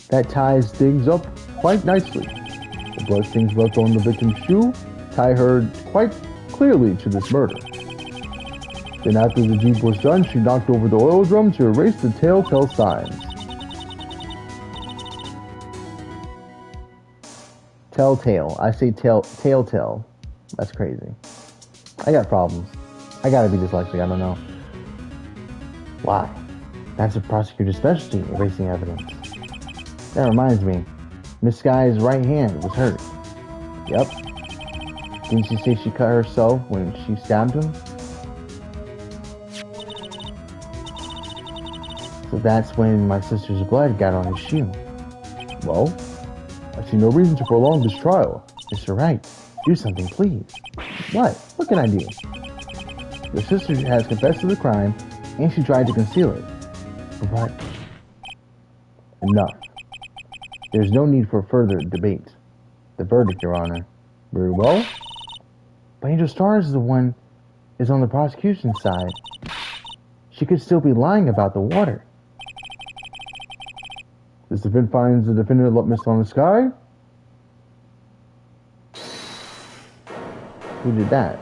That ties things up quite nicely. The bloodstains left on the victim's shoe tie her quite clearly to this murder. Then after the deed was done, she knocked over the oil drum to erase the telltale signs. Telltale. I say telltale. That's crazy. I got problems. I gotta be dyslexic, I don't know. Why? That's a prosecutor's specialty, erasing evidence. That reminds me, Miss Sky's right hand was hurt. Yep. Didn't she say she cut herself when she stabbed him? So that's when my sister's blood got on his shoe. Well, I see no reason to prolong this trial. Mr. Wright, do something, please. What? What can I do? Your sister has confessed to the crime, and she tried to conceal it. But enough. There's no need for further debate. The verdict, Your Honor. Very well. But Angel Starr is the one is on the prosecution's side. She could still be lying about the water. This defendant finds the defendant Miss on the Sky. Who did that?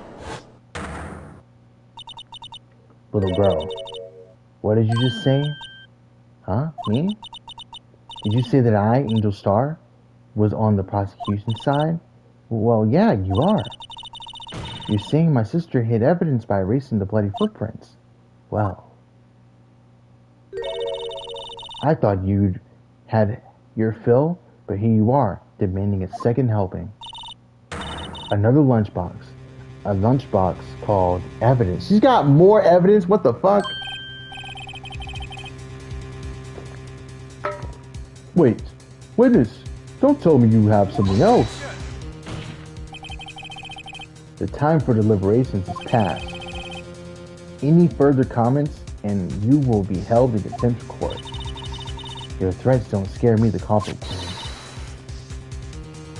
Little girl. What did you just say? Huh? Me? Did you say that I, Angel Starr, was on the prosecution's side? Well, yeah, you are. You're saying my sister hid evidence by erasing the bloody footprints. Well, I thought you'd had your fill, but here you are, demanding a second helping. Another lunchbox. A lunchbox called evidence. She's got more evidence? What the fuck? Wait, witness, don't tell me you have something else. The time for deliberations is past. Any further comments and you will be held in contempt of court. Your threats don't scare me, the culprit.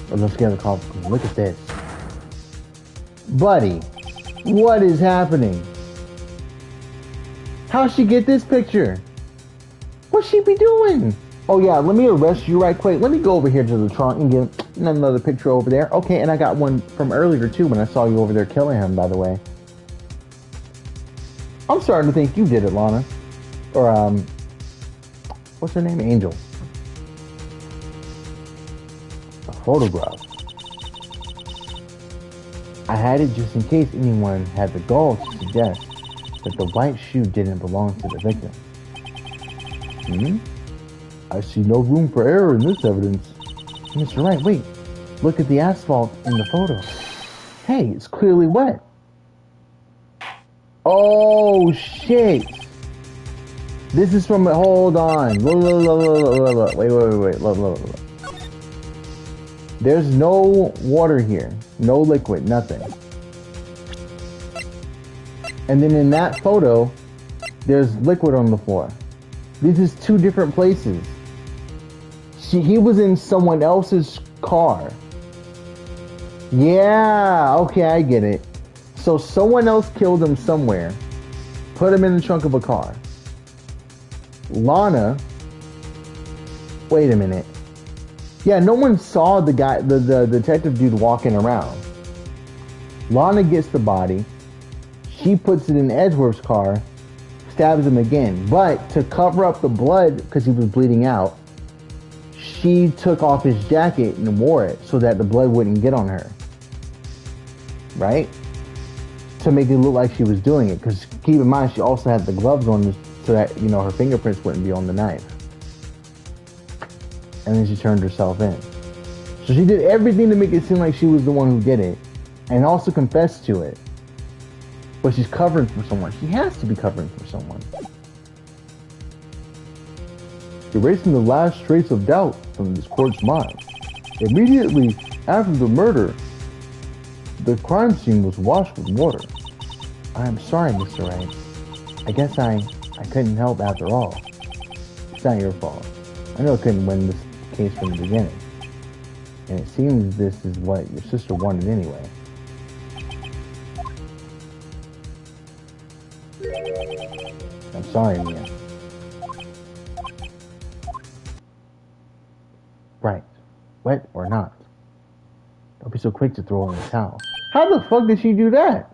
Or don't scare the culprit. Look at this. Buddy, what is happening? How'd she get this picture? What'd she be doing? Oh yeah, let me arrest you right quick. Let me go over here to the trunk and get another picture over there. Okay, and I got one from earlier too when I saw you over there killing him, by the way. I'm starting to think you did it, Lana. Or, what's her name? Angel. A photograph. I had it just in case anyone had the gall to suggest that the white shoe didn't belong to the victim. I see no room for error in this evidence. Mr. Wright, wait. Look at the asphalt in the photo. Hey, it's clearly wet. Oh, shit. This is from, hold on. Wait. Look. There's no water here. No liquid, nothing. And then in that photo, there's liquid on the floor. This is two different places. He was in someone else's car. Yeah, okay, I get it. So someone else killed him somewhere, put him in the trunk of a car. Lana, wait a minute. Yeah, no one saw the guy, the detective dude walking around. Lana gets the body. She puts it in Edgeworth's car, stabs him again. But to cover up the blood, because he was bleeding out, she took off his jacket and wore it so that the blood wouldn't get on her. right? To make it look like she was doing it. Because keep in mind, she also had the gloves on so that, you know, her fingerprints wouldn't be on the knife. And then she turned herself in. So she did everything to make it seem like she was the one who did it. And also confessed to it. But she's covering for someone. She has to be covering for someone. Erasing the last trace of doubt from this court's mind. Immediately after the murder, the crime scene was washed with water. I'm sorry, Mr. Wright. I guess I couldn't help after all. It's not your fault. I know I couldn't win this case from the beginning. And it seems this is what your sister wanted anyway. I'm sorry, Mia. Right. Wet or not. Don't be so quick to throw in the towel. How the fuck did she do that?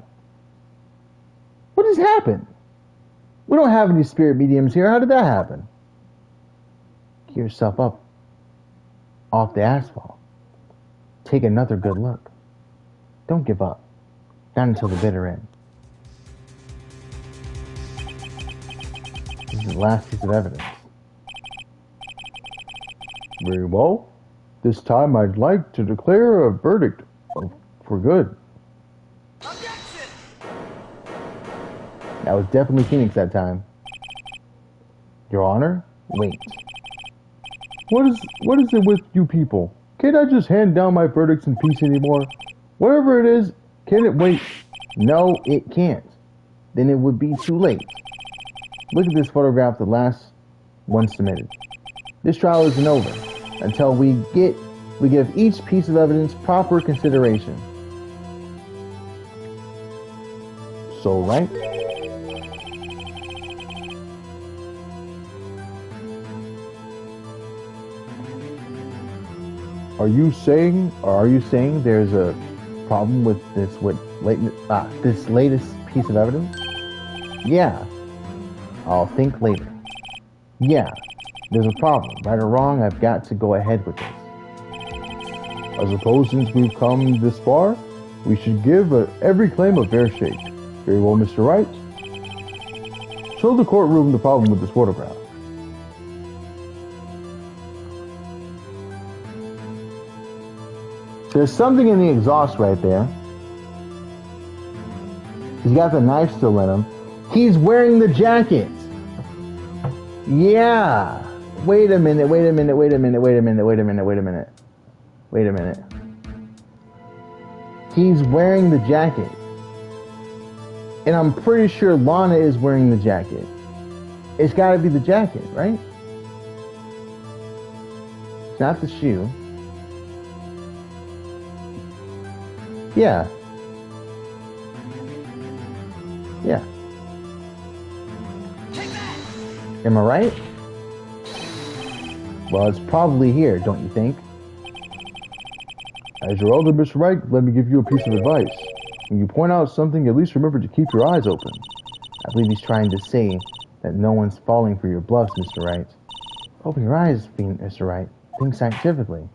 What just happened? We don't have any spirit mediums here. How did that happen? Get yourself up off the asphalt. Take another good look. Don't give up. Not until the bitter end. This is the last piece of evidence. Very well. This time I'd like to declare a verdict for good. Objection! That was definitely Phoenix that time. Your Honor? Wait. What is it with you people? Can't I just hand down my verdicts in peace anymore? Whatever it is, can it wait? No, it can't. Then it would be too late. Look at this photograph, the last one submitted. This trial isn't over until we give each piece of evidence proper consideration. So, right? Are you saying there's a problem with this this latest piece of evidence? Yeah. I'll think later. Yeah. There's a problem. Right or wrong, I've got to go ahead with this. I suppose since we've come this far, we should give every claim a fair shake. Very well, Mr. Wright. Show the courtroom the problem with this photograph. There's something in the exhaust right there. He's got the knife still in him. He's wearing the jacket. Yeah. Wait a minute. He's wearing the jacket. And I'm pretty sure Lana is wearing the jacket. It's gotta be the jacket, right? It's not the shoe. Yeah. Yeah. Am I right? Well, it's probably here, don't you think? As your elder, Mr. Wright, let me give you a piece of advice. When you point out something, at least remember to keep your eyes open. I believe he's trying to say that no one's falling for your bluffs, Mr. Wright. Open your eyes, Mr. Wright. Think scientifically.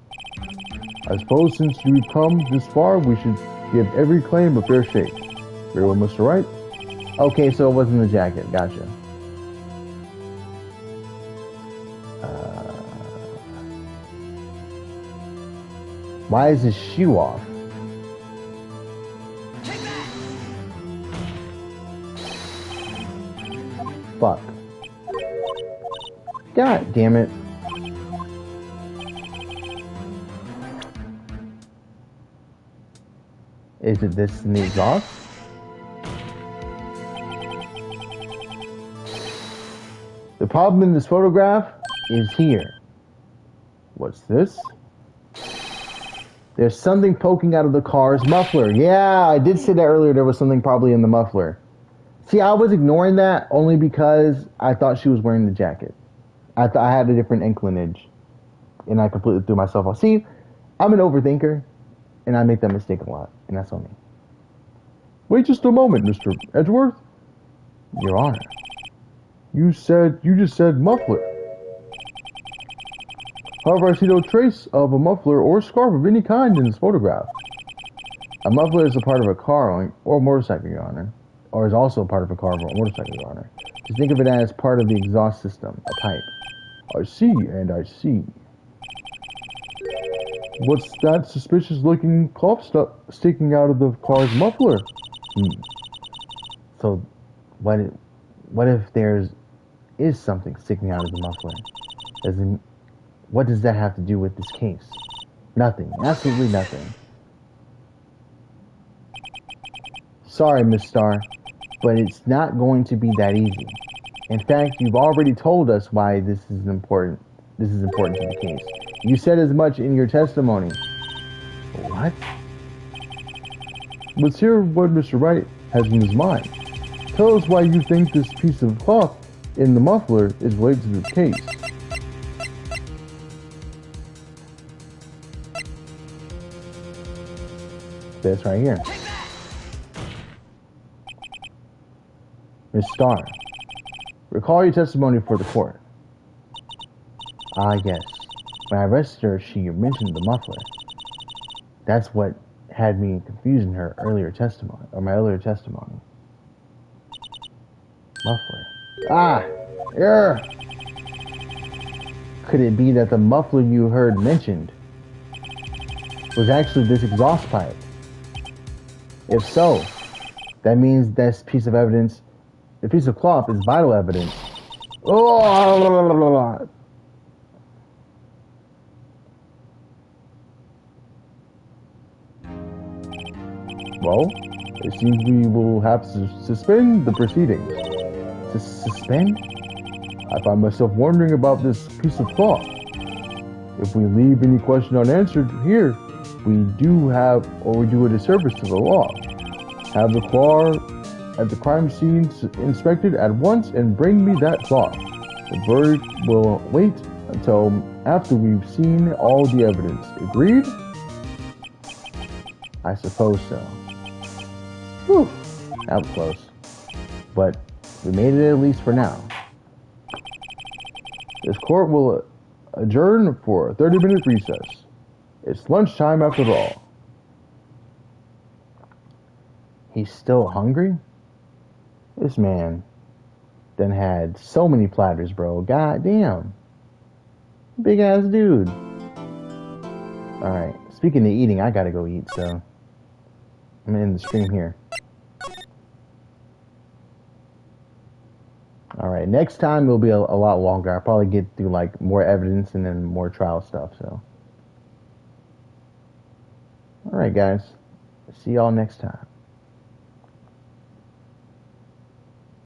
I suppose since we've come this far, we should give every claim a fair shake. Very well, Mr. Wright. Okay, so it wasn't the jacket. Gotcha. Why is his shoe off? Fuck. God damn it. Is it this in the exhaust? The problem in this photograph is here. What's this? There's something poking out of the car's muffler. Yeah, I did say that earlier. There was something probably in the muffler. See, I was ignoring that only because I thought she was wearing the jacket. I thought I had a different inclinage. And I completely threw myself off. See, I'm an overthinker. And I make that mistake a lot. And that's on me. Wait just a moment, Mr. Edgeworth. Your Honor. You just said muffler. However, I see no trace of a muffler or scarf of any kind in this photograph. A muffler is a part of a car or motorcycle, Your Honor. Or is also a part of a car or motorcycle, Your Honor. Just think of it as part of the exhaust system, a pipe. I see, and I see. What's that suspicious-looking cloth stuff sticking out of the car's muffler? So, what if is something sticking out of the muffler? As in, what does that have to do with this case? Nothing. Absolutely nothing. Sorry, Miss Starr, but it's not going to be that easy. In fact, you've already told us why this is important. This is important to the case. You said as much in your testimony. What? Let's hear what Mr. Wright has in his mind. Tell us why you think this piece of cloth in the muffler is related to this case. This right here. Miss Starr, recall your testimony for the court. Ah, yes. When I arrested her, she mentioned the muffler. That's what had me confused in her earlier testimony, or my earlier testimony. Muffler. Ah! Err! Could it be that the muffler you heard mentioned was actually this exhaust pipe? If so, that means this piece of evidence, the piece of cloth, is vital evidence. Oh! Well, it seems we will have to suspend the proceedings. Suspend? I find myself wondering about this piece of cloth. If we leave any question unanswered here, we do a disservice to the law. Have the car at the crime scene inspected at once and bring me that cloth. The verdict will wait until after we've seen all the evidence. Agreed? I suppose so. Whew, that was close. But we made it at least for now. This court will adjourn for a 30-minute recess. It's lunchtime after all. He's still hungry? This man done had so many platters, bro. God damn. Big ass dude. Alright, speaking of eating, I gotta go eat, so I'm gonna end the stream here. Alright, next time it'll be a lot longer. I'll probably get through like more evidence and then more trial stuff, so. Alright guys, see y'all next time.